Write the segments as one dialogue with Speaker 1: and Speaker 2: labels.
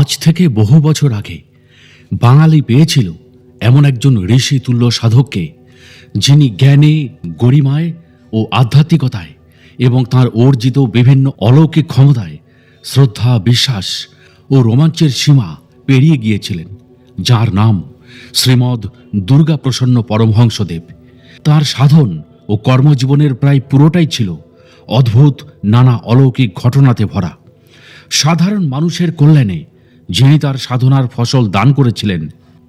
Speaker 1: আজ থেকে বহু বছর আগে বাঙালি পেয়েছিল এমন একজন ঋষি তুল্য সাধককে, যিনি জ্ঞানে, গরিমায় ও আধ্যাত্মিকতায় এবং তাঁর অর্জিত বিভিন্ন অলৌকিক ক্ষমতায় শ্রদ্ধা, বিশ্বাস ও রোমাঞ্চের সীমা পেরিয়ে গিয়েছিলেন, যার নাম শ্রীমৎ দুর্গাপ্রসন্ন পরমহংসদেব। তাঁর সাধন ও কর্মজীবনের প্রায় পুরোটাই ছিল অদ্ভুত নানা অলৌকিক ঘটনাতে ভরা। সাধারণ মানুষের কল্যাণে যিনি তার সাধনার ফসল দান করেছিলেন,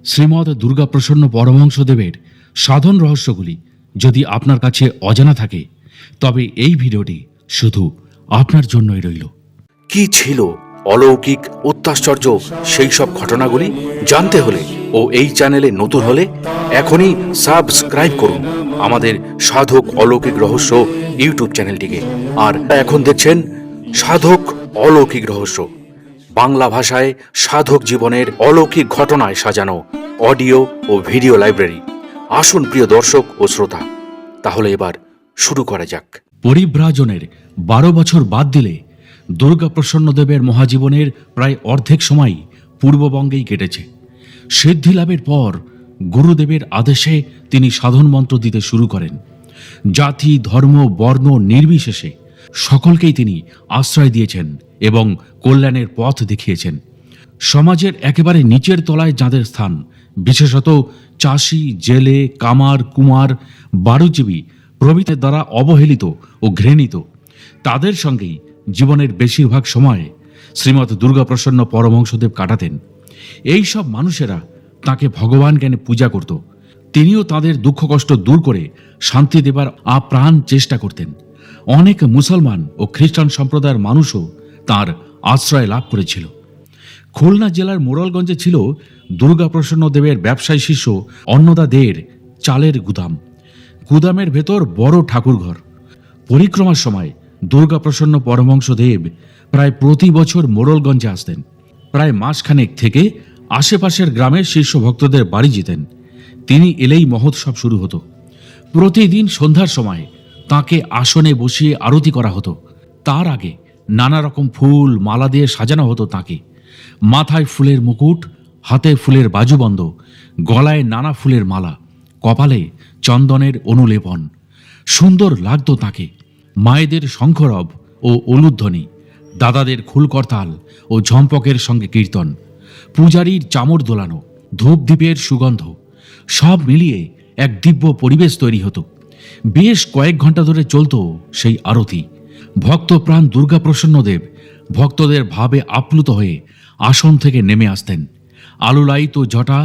Speaker 1: শ্রীমৎ দুর্গাপ্রসন্ন পরমহংসদেবের সাধন রহস্যগুলি যদি আপনার কাছে অজানা থাকে, তবে এই ভিডিওটি শুধু আপনার জন্যই রইল।
Speaker 2: কি ছিল অলৌকিক অত্যাশ্চর্য সেই সব ঘটনাগুলি জানতে হলে ও এই চ্যানেলে নতুন হলে এখনই সাবস্ক্রাইব করুন আমাদের সাধক অলৌকিক রহস্য ইউটিউব চ্যানেলটিকে। আর এখন দেখছেন সাধক অলৌকিক রহস্য, বাংলা ভাষায় সাধক জীবনের অলৌকিক ঘটনায় সাজানো অডিও ও ভিডিও লাইব্রেরি। আসুন প্রিয় দর্শক ও শ্রোতা, তাহলে এবার শুরু করা যাক।
Speaker 1: পরিব্রাজনের 12 বছর বাদ দিলে দুর্গাপ্রসন্নদেবের মহাজীবনের প্রায় অর্ধেক সময়ই পূর্ববঙ্গেই কেটেছে। সিদ্ধি লাভের পর গুরুদেবের আদেশে তিনি সাধন মন্ত্র দিতে শুরু করেন। জাতি, ধর্ম, বর্ণ নির্বিশেষে সকলকেই তিনি আশ্রয় দিয়েছেন এবং কল্যাণের পথ দেখিয়েছেন। সমাজের একেবারে নিচের তলায় যাঁদের স্থান, বিশেষত চাষি, জেলে, কামার, কুমার, বারুজীবী প্রভৃতির দ্বারা অবহেলিত ও ঘৃণিত, তাদের সঙ্গেই জীবনের বেশিরভাগ সময় শ্রীমৎ দুর্গাপ্রসন্ন পরমহংসদেব কাটাতেন। এই সব মানুষেরা তাকে ভগবান জ্ঞানে পূজা করত। তিনিও তাদের দুঃখ কষ্ট দূর করে শান্তি দেবার আপ্রাণ চেষ্টা করতেন। অনেক মুসলমান ও খ্রিস্টান সম্প্রদায়ের মানুষও তার আশ্রয় লাভ করেছিল। খুলনা জেলার মোড়লগঞ্জে ছিল দুর্গাপ্রসন্ন দেবের ব্যবসায়ী শিষ্য অন্নদা দের চালের গুদাম। গুদামের ভেতর বড় ঠাকুরঘর। পরিক্রমার সময় দুর্গাপ্রসন্ন পরমহংসদেব প্রায় প্রতি বছর মোড়লগঞ্জে আসতেন। প্রায় মাসখানেক থেকে আশেপাশের গ্রামের শীর্ষ ভক্তদের বাড়ি যেতেন। তিনি এলেই মহোৎসব শুরু হতো। প্রতিদিন সন্ধ্যার সময় তাকে আসনে বসিয়ে আরতি করা হতো। তার আগে নানা রকম ফুল, মালা দিয়ে সাজানো হতো তাকে। মাথায় ফুলের মুকুট, হাতে ফুলের বাজুবন্ধ, গলায় নানা ফুলের মালা, কপালে চন্দনের অনুলেপন। সুন্দর লাগতো তাকে। মায়েদের শঙ্খরব ও উলুধ্বনি, দাদাদের খুলকরতাল ও ঝম্পকের সঙ্গে কীর্তন, পূজারীর চামর দোলানো, ধূপদীপের সুগন্ধ, সব মিলিয়ে এক দিব্য পরিবেশ তৈরি হতো। বেশ কয়েক ঘন্টা ধরে চলত সেই আরতি। ভক্তপ্রাণ দুর্গাপ্রসন্নদেব ভক্তদের ভাবে আপ্লুত হয়ে আসন থেকে নেমে আসতেন। আলুলায়িত জটা,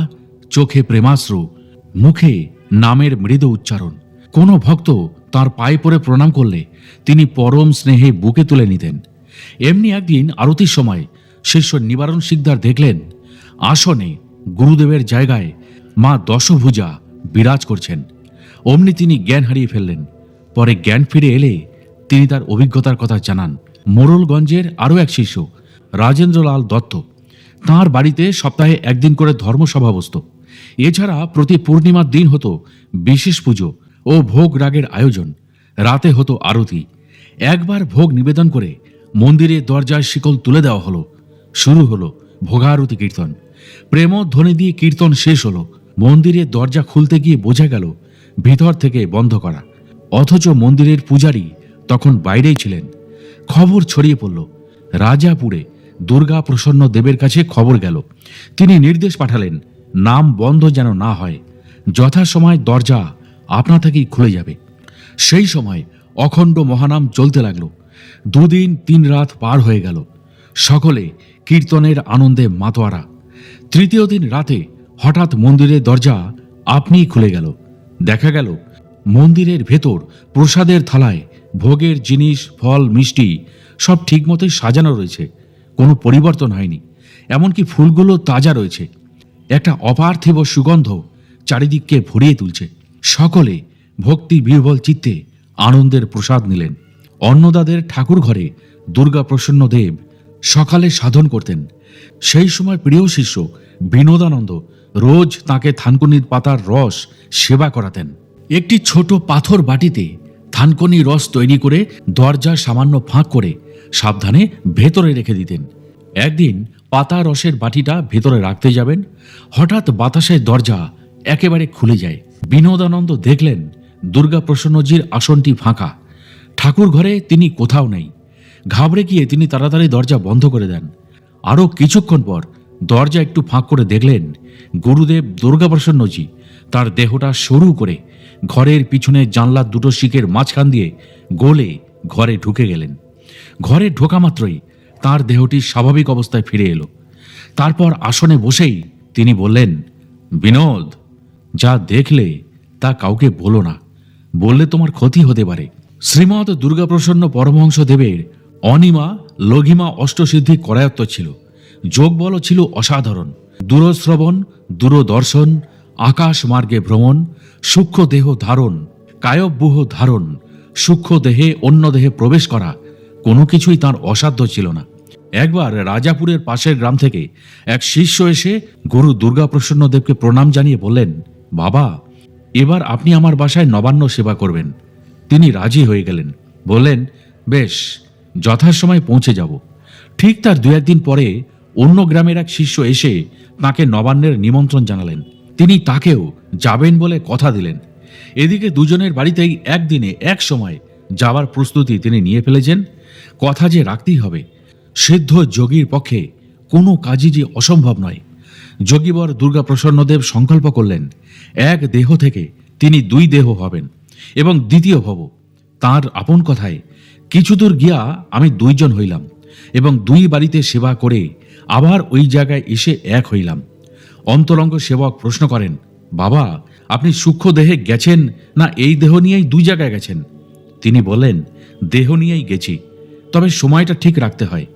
Speaker 1: চোখে প্রেমাশ্রু, মুখে নামের মৃদু উচ্চারণ। কোনো ভক্ত তার পায়ে পড়ে প্রণাম করলে তিনি পরম স্নেহে বুকে তুলে নিতেন। এমনি একদিন আরতির সময় শিষ্য নিবারণ শিকদার দেখলেন আসনে গুরুদেবের জায়গায় মা দশভুজা বিরাজ করছেন। অমনি তিনি জ্ঞান হারিয়ে ফেললেন। পরে জ্ঞান ফিরে এলে তিনি তার অভিজ্ঞতার কথা জানান। মোড়লগঞ্জের আরও এক শিষ্য রাজেন্দ্রলাল দত্ত, তাঁর বাড়িতে সপ্তাহে একদিন করে ধর্মসভা বসত। এছাড়া প্রতি পূর্ণিমার দিন হতো বিশেষ পুজো ও ভোগ রাগের আয়োজন। রাতে হতো আরতি। একবার ভোগ নিবেদন করে মন্দিরের দরজায় শিকল তুলে দেওয়া হলো। শুরু হলো ভোগারতি কীর্তন। প্রেমধ্বনি দিয়ে কীর্তন শেষ হলো। মন্দিরের দরজা খুলতে গিয়ে বোঝা গেল ভিতর থেকে বন্ধ করা, অথচ মন্দিরের পূজারী তখন বাইরেই ছিলেন। খবর ছড়িয়ে পড়ল। রাজাপুরে দুর্গাপ্রসন্ন দেবের কাছে খবর গেল। তিনি নির্দেশ পাঠালেন নাম বন্ধ যেন না হয়, যথাসময় দরজা আপনা থেকেই খুলে যাবে। সেই সময় অখণ্ড মহানাম চলতে লাগলো। 2 দিন 3 রাত পার হয়ে গেল। সকলে কীর্তনের আনন্দে মাতোয়ারা। তৃতীয় দিন রাতে হঠাৎ মন্দিরের দরজা আপনিই খুলে গেল। দেখা গেল মন্দিরের ভেতর প্রসাদের থালায় ভোগের জিনিস, ফল, মিষ্টি সব ঠিকমতোই সাজানো রয়েছে, কোনো পরিবর্তন হয়নি। এমনকি ফুলগুলো তাজা রয়েছে। একটা অপার্থিব সুগন্ধ চারিদিককে ভরিয়ে তুলছে। সকলে ভক্তি বিহ্বল চিত্তে আনন্দের প্রসাদ নিলেন। অন্নদাদের ঠাকুর ঘরে দুর্গাপ্রসন্ন দেব সকালে সাধন করতেন। সেই সময় প্রিয় শিষ্য বিনোদানন্দ রোজ তাকে থানকুনির পাতার রস সেবা করাতেন। একটি ছোট পাথর বাটিতে থানকুনি রস তৈরি করে দরজা সামান্য ফাঁক করে সাবধানে ভেতরে রেখে দিতেন। একদিন পাতা রসের বাটিটা ভেতরে রাখতে যাবেন, হঠাৎ বাতাসের দরজা একেবারে খুলে যায়। বিনোদানন্দ দেখলেন দুর্গাপ্রসন্নজির আসনটি ফাঁকা, ঠাকুর ঘরে তিনি কোথাও নেই। ঘাবড়ে গিয়ে তিনি তাড়াতাড়ি দরজা বন্ধ করে দেন। আরও কিছুক্ষণ পর দরজা একটু ফাঁক করে দেখলেন গুরুদেব দুর্গাপ্রসন্নজি তার দেহটা সরু করে ঘরের পিছনে জানলার দুটো শিকের মাঝখান দিয়ে গলে ঘরে ঢুকে গেলেন। ঘরে ঢোকা মাত্রই তার দেহটি স্বাভাবিক অবস্থায় ফিরে এলো। তারপর আসনে বসেই তিনি বললেন, বিনোদ, যা দেখলে তা কাউকে বলো না, বললে তোমার ক্ষতি হতে পারে। শ্রীমৎ দুর্গাপ্রসন্ন পরমহংস দেবের অনিমা লঘিমা অষ্টসিদ্ধি করায়ত্ত ছিল। যোগবল ছিল অসাধারণ। দূরশ্রবণ, দূরদর্শন, আকাশ মার্গে ভ্রমণ, সূক্ষ্ম দেহ ধারণ, কায়ব্যূহ ধারণ, সূক্ষ্ম দেহে অন্য দেহে প্রবেশ করা, কোনো কিছুই তার অসাধ্য ছিল না। একবার রাজাপুরের পাশের গ্রাম থেকে এক শিষ্য এসে গুরু দুর্গাপ্রসন্ন দেবকে প্রণাম জানিয়ে বললেন, বাবা, এবার আপনি আমার বাসায় নবান্ন সেবা করবেন। তিনি রাজি হয়ে গেলেন, বললেন, বেশ, যথাসময়ে পৌঁছে যাব। ঠিক তার দু একদিন পরে অন্য গ্রামের এক শিষ্য এসে তাকে নবান্নের নিমন্ত্রণ জানালেন। তিনি তাকেও যাবেন বলে কথা দিলেন। এদিকে দুজনের বাড়িতেই একদিনে এক সময় যাওয়ার প্রস্তুতি তিনি নিয়ে ফেলেছেন। কথা যে রাখতেই হবে। সিদ্ধ যোগীর পক্ষে কোনো কাজই যে অসম্ভব নয়। যোগীবর দুর্গাপ্রসন্নদেব সংকল্প করলেন, এক দেহ থেকে তিনি দুই দেহ হবেন এবং দ্বিতীয় ভব। তার আপন কথায়, কিছু দূর গিয়া আমি দুইজন হইলাম এবং দুই বাড়িতে সেবা করে আবার ওই জায়গায় এসে এক হইলাম। অন্তরঙ্গ সেবক প্রশ্ন করেন, বাবা, আপনি সূক্ষ্ম দেহে গেছেন না এই দেহ নিয়েই দুই জায়গায় গেছেন? তিনি বললেন, দেহ নিয়েই গেছি, তবে সময়টা ঠিক রাখতে হয়।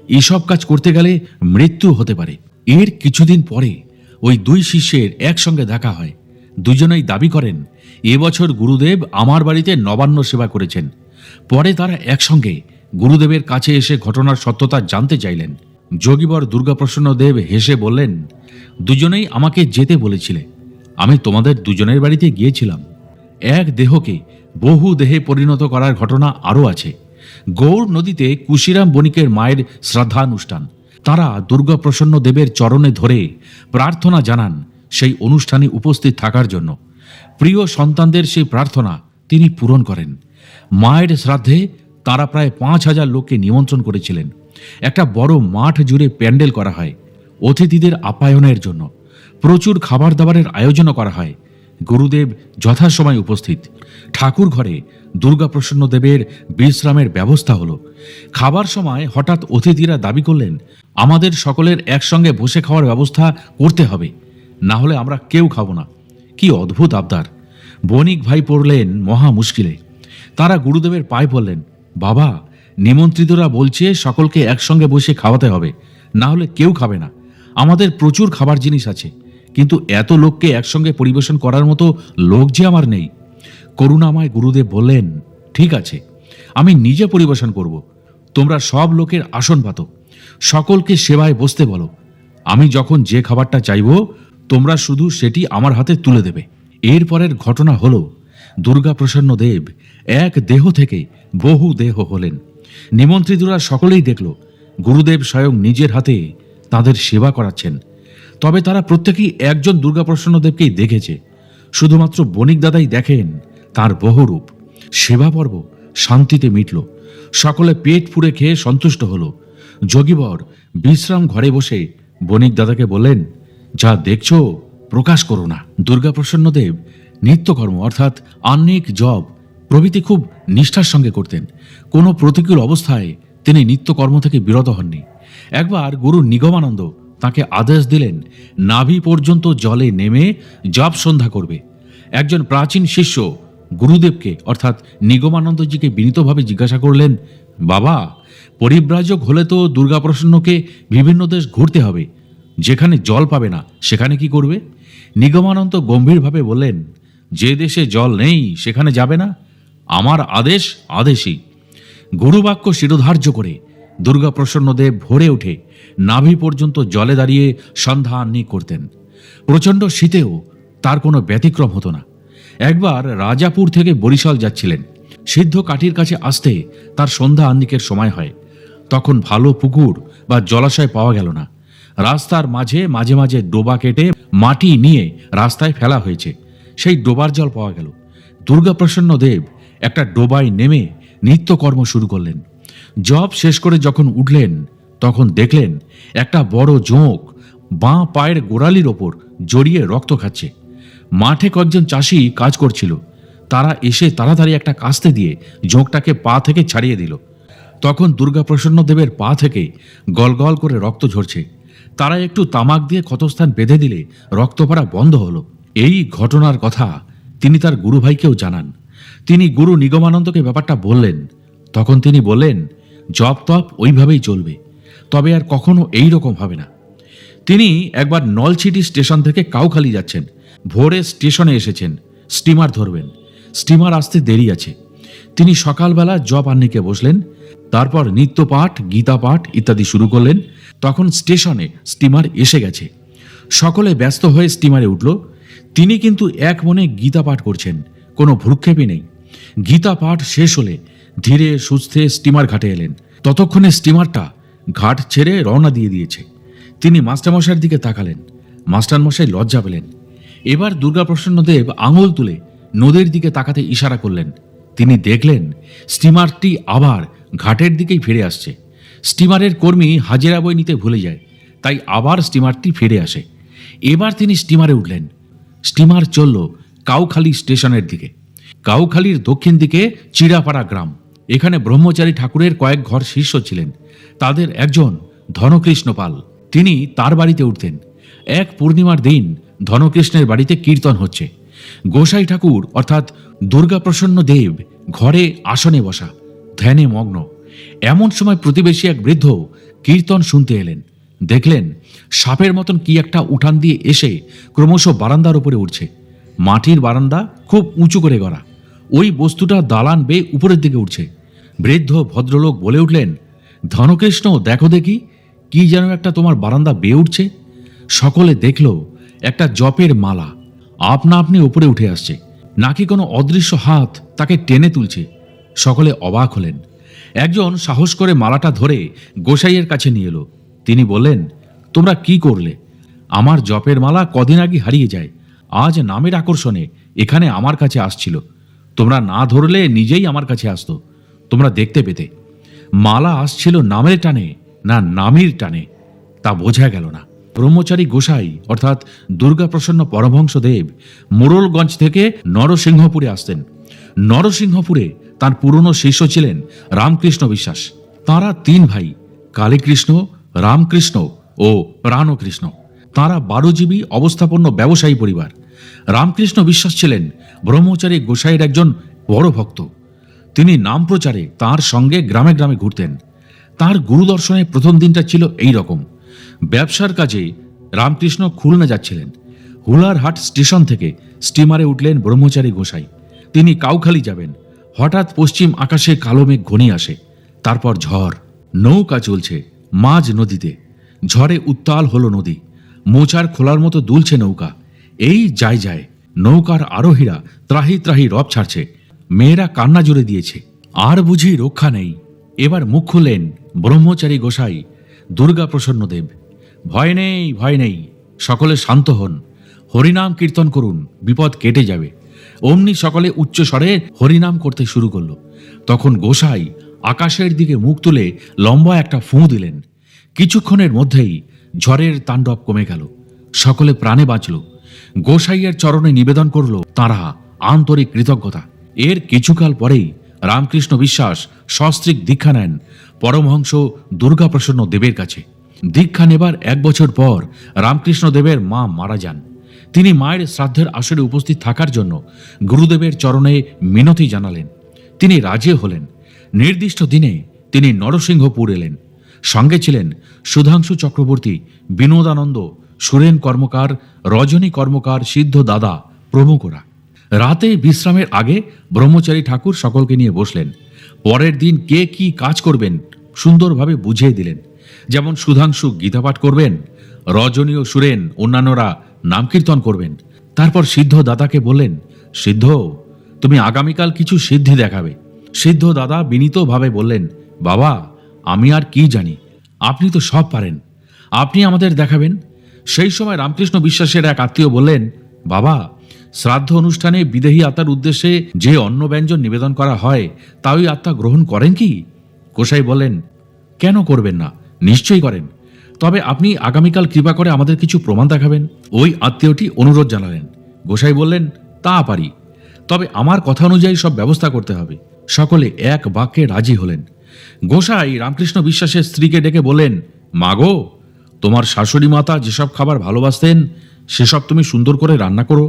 Speaker 1: এসব কাজ করতে গেলে মৃত্যু হতে পারে। এর কিছুদিন পরে ওই দুই শিষ্যের একসঙ্গে দেখা হয়। দুজনেই দাবি করেন, এবছর গুরুদেব আমার বাড়িতে নবান্ন সেবা করেছেন। পরে তারা একসঙ্গে গুরুদেবের কাছে এসে ঘটনার সত্যতা জানতে চাইলেন। যোগীবর দুর্গাপ্রসন্ন দেব হেসে বললেন, দুজনেই আমাকে যেতে বলেছিলে, আমি তোমাদের দুজনের বাড়িতে গিয়েছিলাম। এক দেহকে বহু দেহে পরিণত করার ঘটনা আরও আছে। গৌড় নদীতে কুশিরাম বণিকের মায়ের শ্রাদ্ধানুষ্ঠান। তারা দুর্গাপ্রসন্ন দেবের চরণে ধরে প্রার্থনা জানান সেই অনুষ্ঠানে উপস্থিত থাকার জন্য। প্রিয় সন্তানদের সেই প্রার্থনা তিনি পূরণ করেন। মায়ের শ্রাদ্ধে তারা প্রায় 5,000 লোককে নিমন্ত্রণ করেছিলেন। একটা বড় মাঠ জুড়ে প্যান্ডেল করা হয় অতিথিদের আপ্যায়নের জন্য। প্রচুর খাবার দাবারের আয়োজনও করা হয়। গুরুদেব যথাসময় উপস্থিত। ঠাকুর ঘরে দুর্গাপ্রসন্ন দেবের বিশ্রামের ব্যবস্থা হলো। খাবার সময় হঠাৎ অতিথিরা দাবি করলেন, আমাদের সকলের একসঙ্গে বসে খাওয়ার ব্যবস্থা করতে হবে, না হলে আমরা কেউ খাবো না। কি অদ্ভুত আবদার! বণিক ভাই পড়লেন মহা মুশকিলে। তারা গুরুদেবের পায়ে পড়লেন, বাবা, নিমন্ত্রিতরা বলছে সকলকে একসঙ্গে বসে খাওয়াতে হবে, না হলে কেউ খাবে না। আমাদের প্রচুর খাবার জিনিস আছে, কিন্তু এত লোককে একসঙ্গে পরিবেশন করার মতো লোক যে আমার নেই। করুণাময় গুরুদেব বললেন, ঠিক আছে, আমি নিজে পরিবেশন করব। তোমরা সব লোকের আসন পাতো, সকলকে সেবায় বসতে বলো। আমি যখন যে খাবারটা চাইব তোমরা শুধু সেটি আমার হাতে তুলে দেবে। এরপরের ঘটনা হলো, দুর্গাপ্রসন্ন দেব এক দেহ থেকে বহু দেহ হলেন। নিমন্ত্রিতরা সকলেই দেখল গুরুদেব স্বয়ং নিজের হাতে তাদের সেবা করাচ্ছেন। তবে তারা প্রত্যেকেই একজন দুর্গাপ্রসন্ন দেবকেই দেখেছে। শুধুমাত্র বণিক দাদাই দেখেন তার বহুরূপ। সেবা পর্ব শান্তিতে মিটল। সকলে পেট পুড়ে খেয়ে সন্তুষ্ট হল। যোগীবর বিশ্রাম ঘরে বসে বণিক দাদাকে বললেন, যা দেখছো প্রকাশ করো না। দুর্গাপ্রসন্ন দেব নিত্যকর্ম অর্থাৎ আহ্নিক, জপ প্রভৃতি খুব নিষ্ঠার সঙ্গে করতেন। কোনো প্রতিকূল অবস্থায় তিনি নিত্যকর্ম থেকে বিরত হননি। একবার গুরু নিগমানন্দ তাকে আদেশ দিলেন, নাভি পর্যন্ত জলে নেমে জপ সন্ধ্যা করবে। একজন প্রাচীন শিষ্য গুরুদেবকে অর্থাৎ নিগমানন্দজিকে বিনীতভাবে জিজ্ঞাসা করলেন, বাবা, পরিব্রাজক হলে তো দুর্গাপ্রসন্নকে বিভিন্ন দেশ ঘুরতে হবে, যেখানে জল পাবে না সেখানে কি করবে? নিগমানন্দ গম্ভীরভাবে বললেন, যে দেশে জল নেই সেখানে যাবে না। আমার আদেশ আদেশই। গুরুবাক্য শিরোধার্য করে দুর্গাপ্রসন্নদেব ভোরে উঠে নাভি পর্যন্ত জলে দাঁড়িয়ে সন্ধ্যা আহ্নিক করতেন। প্রচণ্ড শীতেও তার কোনো ব্যতিক্রম হতো না। একবার রাজাপুর থেকে বরিশাল যাচ্ছিলেন। সিদ্ধ কাঠির কাছে আসতে তার সন্ধ্যা আহ্নিকের সময় হয়। তখন ভালো পুকুর বা জলাশয় পাওয়া গেল না। রাস্তার মাঝে মাঝে মাঝে ডোবা কেটে মাটি নিয়ে রাস্তায় ফেলা হয়েছে। সেই ডোবার জল পাওয়া গেল। দুর্গাপ্রসন্ন দেব একটা ডোবায় নেমে নিত্যকর্ম শুরু করলেন। জব শেষ করে যখন উঠলেন তখন দেখলেন একটা বড় জোঁক বাঁ পায়ের গোড়ালির ওপর জড়িয়ে রক্ত খাচ্ছে। মাঠে কয়েকজন চাষি কাজ করছিল। তারা এসে তাড়াতাড়ি একটা কাস্তে দিয়ে জোঁকটাকে পা থেকে ছাড়িয়ে দিল। তখন দুর্গাপ্রসন্ন দেবের পা থেকে গলগল করে রক্ত ঝরছে। তারা একটু তামাক দিয়ে ক্ষতস্থান বেঁধে দিলে রক্ত পড়া বন্ধ হলো। এই ঘটনার কথা তিনি তার গুরুভাইকেও জানান। তিনি গুরু নিগমানন্দকে ব্যাপারটা বললেন। তখন তিনি বললেন, জপ তপ ওইভাবেই চলবে, তবে আর কখনো এই রকম হবে না। তিনি একবার নলছিটি স্টেশন থেকে কাউখালি যাচ্ছেন। ভোরে স্টেশনে এসেছেন, স্টিমার ধরবেন। স্টিমার আসতে দেরি আছে। তিনি সকালবেলা জপ আহ্নিকে বসলেন। তারপর নিত্যপাঠ, গীতা পাঠ ইত্যাদি শুরু করলেন। তখন স্টেশনে স্টিমার এসে গেছে। সকলে ব্যস্ত হয়ে স্টিমারে উঠল। তিনি কিন্তু এক মনে গীতা পাঠ করছেন, কোনো ভ্রুক্ষেপই নেই। গীতা পাঠ শেষ হলে ধীরে সুস্থে স্টিমার ঘাটে এলেন। ততক্ষণে স্টিমারটা ঘাট ছেড়ে রওনা দিয়ে দিয়েছে। তিনি মাস্টারমশাইয়ের দিকে তাকালেন। মাস্টারমশাই লজ্জা পেলেন। এবার দুর্গাপ্রসন্ন দেব আঙুল তুলে নদীর দিকে তাকাতে ইশারা করলেন। তিনি দেখলেন স্টিমারটি আবার ঘাটের দিকেই ফিরে আসছে। স্টিমারের কর্মী হাজিরা বই নিতে ভুলে যায়, তাই আবার স্টিমারটি ফিরে আসে। এবার তিনি স্টিমারে উঠলেন। স্টিমার চলল কাউখালী স্টেশনের দিকে। কাউখালীর দক্ষিণ দিকে চিড়াপাড়া গ্রাম। এখানে ব্রহ্মচারী ঠাকুরের কয়েক ঘর শিষ্য ছিলেন। তাদের একজন ধনকৃষ্ণ পাল। তিনি তার বাড়িতে উঠতেন। এক পূর্ণিমার দিন ধনকৃষ্ণের বাড়িতে কীর্তন হচ্ছে। গোসাই ঠাকুর অর্থাৎ দুর্গাপ্রসন্ন দেব ঘরে আসনে বসা, ধ্যানে মগ্ন। এমন সময় প্রতিবেশী এক বৃদ্ধ কীর্তন শুনতে এলেন। দেখলেন সাপের মতন কি একটা উঠান দিয়ে এসে ক্রমশ বারান্দার উপরে উঠছে। মাটির বারান্দা, খুব উঁচু করে গড়া। ওই বস্তুটা দালান বেয়ে উপরের দিকে উঠছে। বৃদ্ধ ভদ্রলোক বলে উঠলেন, ধনকৃষ্ণ, দেখো দেখি, কি যেন একটা তোমার বারান্দা বেয়ে উঠছে। সকলে দেখল একটা জপের মালা আপনা আপনি উপরে উঠে আসছে, নাকি কোনো অদৃশ্য হাত তাকে টেনে তুলছে। সকলে অবাক হলেন। একজন সাহস করে মালাটা ধরে গোসাইয়ের কাছে নিয়ে এলো। তিনি বললেন, তোমরা কি করলে? আমার জপের মালা কদিন আগে হারিয়ে যায়, আজ নামের আকর্ষণে এখানে আমার কাছে আসছিল। তোমরা না ধরলে নিজেই আমার কাছে আসতো, তোমরা দেখতে পেতে। মালা আসছিল নামের টানে না নামির টানে তা বোঝা গেল না। ব্রহ্মচারী গোসাই অর্থাৎ দুর্গাপ্রসন্ন পরমহংসদেব মোড়লগঞ্জ থেকে নরসিংহপুরে আসতেন। নরসিংহপুরে তার পুরনো শিষ্য ছিলেন রামকৃষ্ণ বিশ্বাস। তাঁরা তিন ভাই, কালীকৃষ্ণ, রামকৃষ্ণ ও প্রাণকৃষ্ণ। তাঁরা 12 জীবী অবস্থাপন্ন ব্যবসায়ী পরিবার। রামকৃষ্ণ বিশ্বাস ছিলেন ব্রহ্মচারী গোসাইয়ের একজন বড় ভক্ত। তিনি নাম প্রচারে তাঁর সঙ্গে গ্রামে গ্রামে ঘুরতেন। তাঁর গুরুদর্শনের প্রথম দিনটা ছিল এই রকম। ব্যবসার কাজে রামকৃষ্ণ খুলনা যাচ্ছিলেন। হুলারহাট স্টেশন থেকে স্টিমারে উঠলেন ব্রহ্মচারী গোসাই। তিনি কাউখালী যাবেন। হঠাৎ পশ্চিম আকাশে কালো মেঘ ঘনিয়ে আসে। তারপর ঝড়। নৌকা চলছে মাঝ নদীতে। ঝড়ে উত্তাল হলো নদী। মোচার খোলার মতো দুলছে নৌকা। এই যায় যায় নৌকার আরোহীরা ত্রাহি ত্রাহি রব ছাড়ছে। মেয়েরা কান্না জুড়ে দিয়েছে। আর বুঝি রক্ষা নেই। এবার মুখ খুললেন ব্রহ্মচারী গোসাই দুর্গাপ্রসন্ন দেব। ভয় নেই, ভয় নেই, সকলে শান্ত হন, হরিনাম কীর্তন করুন, বিপদ কেটে যাবে। অমনি সকলে উচ্চ স্বরে হরিনাম করতে শুরু করলো। তখন গোসাই আকাশের দিকে মুখ তুলে লম্বা একটা ফুঁ দিলেন। কিছুক্ষণের মধ্যেই ঝড়ের তাণ্ডব কমে গেল। সকলে প্রাণে বাঁচল। গোসাইয়ের চরণে নিবেদন করল তাঁরা আন্তরিক কৃতজ্ঞতা। এর কিছুকাল পরেই রামকৃষ্ণ বিশ্বাস সস্ত্রীক দীক্ষা নেন পরমহংস দুর্গাপ্রসন্ন দেবের কাছে। দীক্ষা নেবার 1 বছর পর রামকৃষ্ণ দেবের মা মারা যান। তিনি মায়ের শ্রাদ্ধের আসরে উপস্থিত থাকার জন্য গুরুদেবের চরণে মিনতি জানালেন। তিনি রাজি হলেন। নির্দিষ্ট দিনে তিনি নরসিংহপুর এলেন। সঙ্গে ছিলেন সুধাংশু চক্রবর্তী, বিনোদানন্দ, সুরেন কর্মকার, রজনী কর্মকার, সিদ্ধ দাদা প্রমুখরা। রাতে বিশ্রামের আগে ব্রহ্মচারী ঠাকুর সকলকে নিয়ে বসলেন। পরের দিন কে কি কাজ করবেন সুন্দরভাবে বুঝিয়ে দিলেন। যেমন সুধাংশু গীতাপাঠ করবেন, রজনী ও সুরেন অন্যান্যরা নাম কীর্তন করবেন। তারপর সিদ্ধ দাদাকে বললেন, সিদ্ধ, তুমি আগামীকাল কিছু সিদ্ধি দেখাবে। সিদ্ধ দাদা বিনীতভাবে বললেন, বাবা, আমি আর কি জানি, আপনি তো সব পারেন। আপনি আমাদের দেখাবেন। সেই সময় রামকৃষ্ণ বিশ্বাসের এক আত্মীয় বললেন, বাবা, শ্রাদ্ধ অনুষ্ঠানে বিদেহী আত্মার উদ্দেশ্যে যে অন্ন ব্যঞ্জন নিবেদন করা হয় তা ওই আত্মা গ্রহণ করেন কি? গোসাই বললেন, কেন করবেন না, নিশ্চয়ই করেন। তবে আপনি আগামীকাল কৃপা করে আমাদের কিছু প্রমাণ দেখাবেন। ওই আত্মীয়টি অনুরোধ জানালেন। গোসাই বললেন, তা পারি, তবে আমার কথা অনুযায়ী সব ব্যবস্থা করতে হবে। সকলে এক বাক্যে রাজি হলেন। গোসাই রামকৃষ্ণ বিশ্বাসের স্ত্রীকে ডেকে বললেন, মাগো, তোমার শাশুড়ি মাতা যেসব খাবার ভালোবাসতেন সেসব তুমি সুন্দর করে রান্না করো,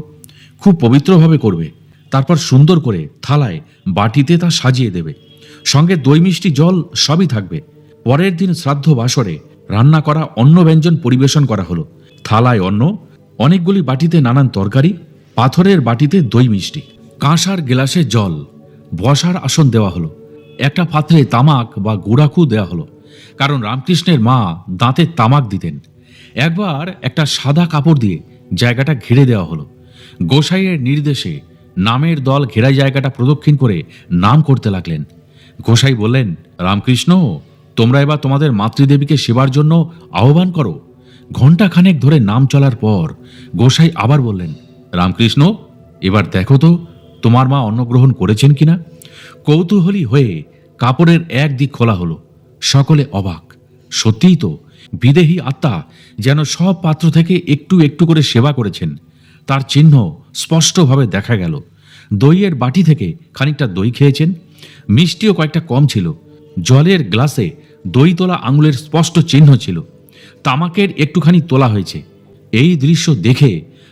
Speaker 1: খুব পবিত্রভাবে করবে। তারপর সুন্দর করে থালায় বাটিতে তা সাজিয়ে দেবে, সঙ্গে দই মিষ্টি জল সবই থাকবে। পরের দিন শ্রাদ্ধ বাসরে রান্না করা অন্ন ব্যঞ্জন পরিবেশন করা হলো। থালায় অন্ন, অনেকগুলি বাটিতে নানান তরকারি, পাথরের বাটিতে দই মিষ্টি, কাঁসার গ্লাসে জল, বসার আসন দেওয়া হলো। একটা পাত্রে তামাক বা গুড়াকু দেওয়া হলো, কারণ রামকৃষ্ণের মা দাঁতে তামাক দিতেন। একবার একটা সাদা কাপড় দিয়ে জায়গাটা ঘিরে দেওয়া হলো। গোসাইয়ের নির্দেশে নামের দল ঘেরা জায়গাটা প্রদক্ষিণ করে নাম করতে লাগলেন। গোসাই বললেন, রামকৃষ্ণ, তোমরা এবার তোমাদের মাতৃদেবীকে সেবার জন্য আহ্বান করো। ঘণ্টাখানেক ধরে নাম চলার পর গোসাই আবার বললেন, রামকৃষ্ণ, এবার দেখো তো তোমার মা অন্নগ্রহণ করেছেন কিনা। কৌতূহলী হয়ে কাপড়ের এক দিক খোলা হলো। সকলে অবাক। সত্যিই তো, বিদেহী আত্মা যেন সব পাত্র থেকে একটু একটু করে সেবা করেছেন, তার চিহ্ন স্পষ্টভাবে দেখা গেল। দইয়ের বাটি থেকে খানিকটা দই খেয়েছেন, মিষ্টিও কয়েকটা কম ছিল। জলের গ্লাসে দই তোলা আঙুলের স্পষ্ট চিহ্ন ছিল। তামাকের একটুখানি তোলা হয়েছে। এই দৃশ্য দেখে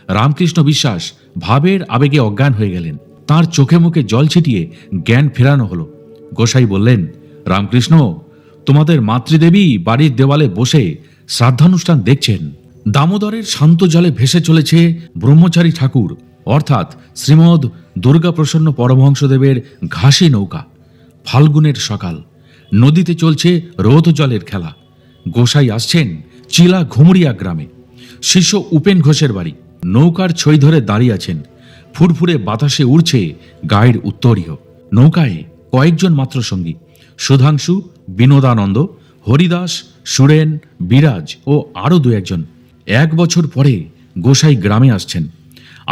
Speaker 1: রামকৃষ্ণ বিশ্বাস ভাবের আবেগে অজ্ঞান হয়ে গেলেন। তার চোখে মুখে জল ছিটিয়ে জ্ঞান ফেরানো হলো। গোসাই বললেন, রামকৃষ্ণ, তোমাদের মাতৃদেবী বাড়ির দেওয়ালে বসে শ্রাদ্ধানুষ্ঠান দেখছেন। দামোদরের শান্ত জলে ভেসে চলেছে ব্রহ্মচারী ঠাকুর, অর্থাৎ শ্রীমদ দুর্গাপ্রসন্ন পরমহংসদেবের ঘাসি নৌকা। ফাল্গুনের সকাল, নদীতে চলছে রোদ জলের খেলা। গোসাই আসছেন চিলা ঘুমুরিয়া গ্রামে। শিষ্য উপেন ঘোষের বাড়ি। নৌকার ছই ধরে দাঁড়িয়ে আছেন। ফুরফুরে বাতাসে উড়ছে গায়ের উত্তরীয়। নৌকায় কয়েকজন মাত্র সঙ্গী, সুধাংশু, বিনোদানন্দ, হরিদাস, সুরেন, বিরাজ ও আরও দু একজন। 1 বছর পরে গোসাই গ্রামে আসছেন।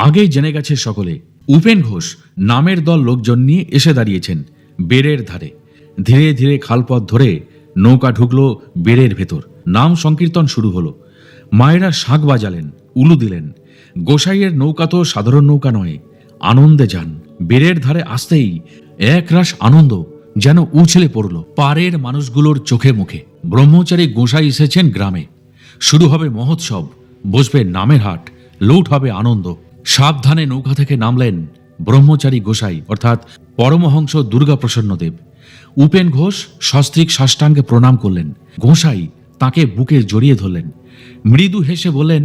Speaker 1: আগেই জেনে গেছে সকলে। উপেন ঘোষ নামের দল লোকজন নিয়ে এসে দাঁড়িয়েছেন বেড়ের ধারে। ধীরে ধীরে খালপথ ধরে নৌকা ঢুকলো বেড়ের ভেতর। নাম সংকীর্তন শুরু হলো। মায়েরা শাঁখ বাজালেন, উলু দিলেন। গোসাইয়ের নৌকা তো সাধারণ নৌকা নয়, আনন্দে যান। বেড়ের ধারে আসতেই একরাশ আনন্দ যেন উছলে পড়ল পাড়ের মানুষগুলোর চোখে মুখে। ব্রহ্মচারী গোসাই এসেছেন গ্রামে। শুরু হবে মহোৎসব, বসবে নামের হাট, লুট হবে আনন্দ। সাবধানে নৌকা থেকে নামলেন ব্রহ্মচারী গোসাই, অর্থাৎ পরমহংস দুর্গাপ্রসন্নদেব। উপেন ঘোষ সস্ত্রীক সাষ্টাঙ্গে প্রণাম করলেন। গোসাই তাকে বুকে জড়িয়ে ধরলেন। মৃদু হেসে বললেন,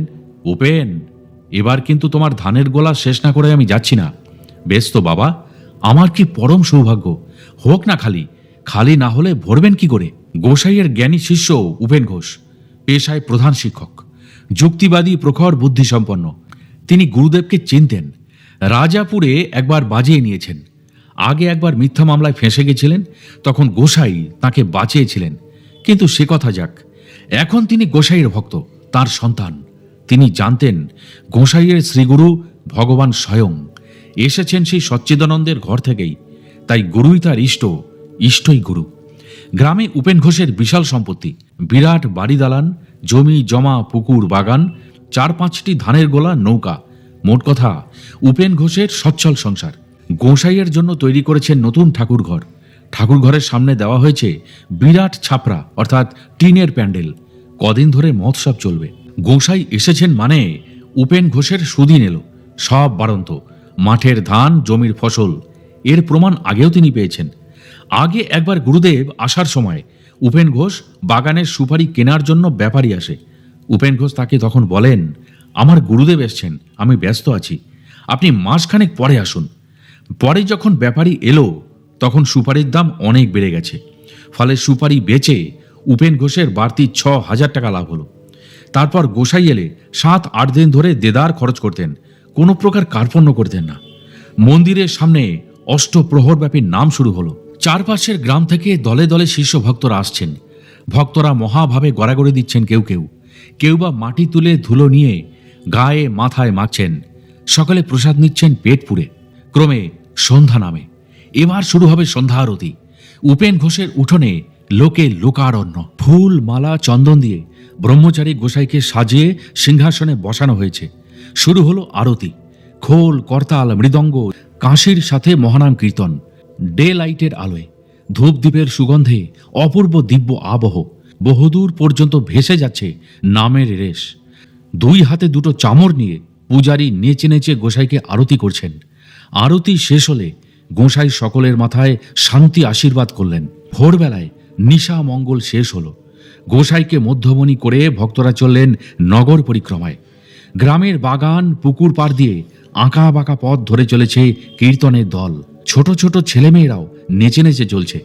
Speaker 1: উপেন, এবার কিন্তু তোমার ধানের গোলা শেষ না করে আমি যাচ্ছি না। বেশ তো বাবা, আমার কি পরম সৌভাগ্য। হোক না খালি, খালি না হলে ভরবেন কি করে। গোসাইয়ের জ্ঞানী শিষ্য উপেন ঘোষ, পেশায় প্রধান শিক্ষক, যুক্তিবাদী, প্রখর বুদ্ধিসম্পন্ন। তিনি গুরুদেবকে চিনতেন। রাজাপুরে একবার বাজিয়ে নিয়েছেন। আগে একবার মিথ্যা মামলায় ফেঁসে গেছিলেন, তখন গোসাই তাকে বাঁচিয়েছিলেন। কিন্তু সে কথা যাক, এখন তিনি গোসাইয়ের ভক্ত, তার সন্তান। তিনি জানতেন গোসাইয়ের শ্রীগুরু ভগবান স্বয়ং এসেছেন সেই সচ্চিদানন্দের ঘর থেকেই। তাই গুরুই তার ইষ্ট, ইষ্টই গুরু। গ্রামে উপেন ঘোষের বিশাল সম্পত্তি, বিরাট বাড়ি দালান, জমি জমা, পুকুর, বাগান, 4-5টি ধানের গোলা, নৌকা। মোট কথা উপেন ঘোষের সচ্ছল সংসার। গোসাইয়ের জন্য তৈরি করেছেন নতুন ঠাকুরঘর। ঠাকুরঘরের সামনে দেওয়া হয়েছে বিরাট ছাপরা, অর্থাৎ টিনের প্যান্ডেল। কদিন ধরে মহোৎসব চলবে। গোসাই এসেছেন মানে উপেন ঘোষের সুদিন এলো। সব বাড়ন্ত, মাঠের ধান, জমির ফসল। এর প্রমাণ আগেও তিনি পেয়েছেন। আগে একবার গুরুদেব আসার সময় উপেন ঘোষ বাগানের সুপারি কেনার জন্য ব্যাপারী আসে। উপেন ঘোষ তাকে তখন বলেন, আমার গুরুদেব এসছেন, আমি ব্যস্ত আছি, আপনি মাসখানেক পরে আসুন। পরে যখন ব্যাপারী এলো তখন সুপারির দাম অনেক বেড়ে গেছে। ফলে সুপারি বেচে উপেন ঘোষের বাড়তি 6,000 টাকা লাভ হলো। তারপর গোসাই এলে 7-8 দিন ধরে দেদার খরচ করতেন, কোনো প্রকার কার্পণ্য করতেন না। মন্দিরের সামনে অষ্টপ্রহরব্যাপী নাম শুরু হলো। চারপাশের গ্রাম থেকে দলে দলে শিষ্য ভক্তরা আসছেন। ভক্তরা মহাভাবে গড়াগড়ি দিচ্ছেন কেউ কেউ। কেউ বা মাটি তুলে ধুলো নিয়ে গায়ে মাথায় মাখছেন। সকলে প্রসাদ নিচ্ছেন পেট পুড়ে। ক্রমে সন্ধ্যা নামে। এবার শুরু হবে সন্ধ্যা আরতি। উপেন ঘোষের উঠোনে লোকে লোকারণ্য। ফুল মালা চন্দন দিয়ে ব্রহ্মচারী গোসাইকে সাজিয়ে সিংহাসনে বসানো হয়েছে। শুরু হলো আরতি। খোল, করতাল, মৃদঙ্গ, কাঁসির সাথে মহানাম কীর্তন। ডে লাইটের আলোয়, ধূপদীপের সুগন্ধে অপূর্ব দিব্য আবহ। বহুদূর পর্যন্ত ভেসে যাচ্ছে নামের রেশ। দুই হাতে দুটো চামড় নিয়ে পূজারী নেচে নেচে গোসাইকে আরতি করছেন। আরতি শেষ হলে গোসাই সকলের মাথায় শান্তি আশীর্বাদ করলেন। ভোরবেলায় নিশা মঙ্গল শেষ হলো। গোসাইকে মধ্যমণি করে ভক্তরা চললেন নগর পরিক্রমায়। গ্রামের বাগান, পুকুর পাড় দিয়ে আঁকা বাঁকা পথ ধরে চলেছে কীর্তনের দল। ছোট ছোট ছেলেমেয়েরাও নেচে নেচে চলছে।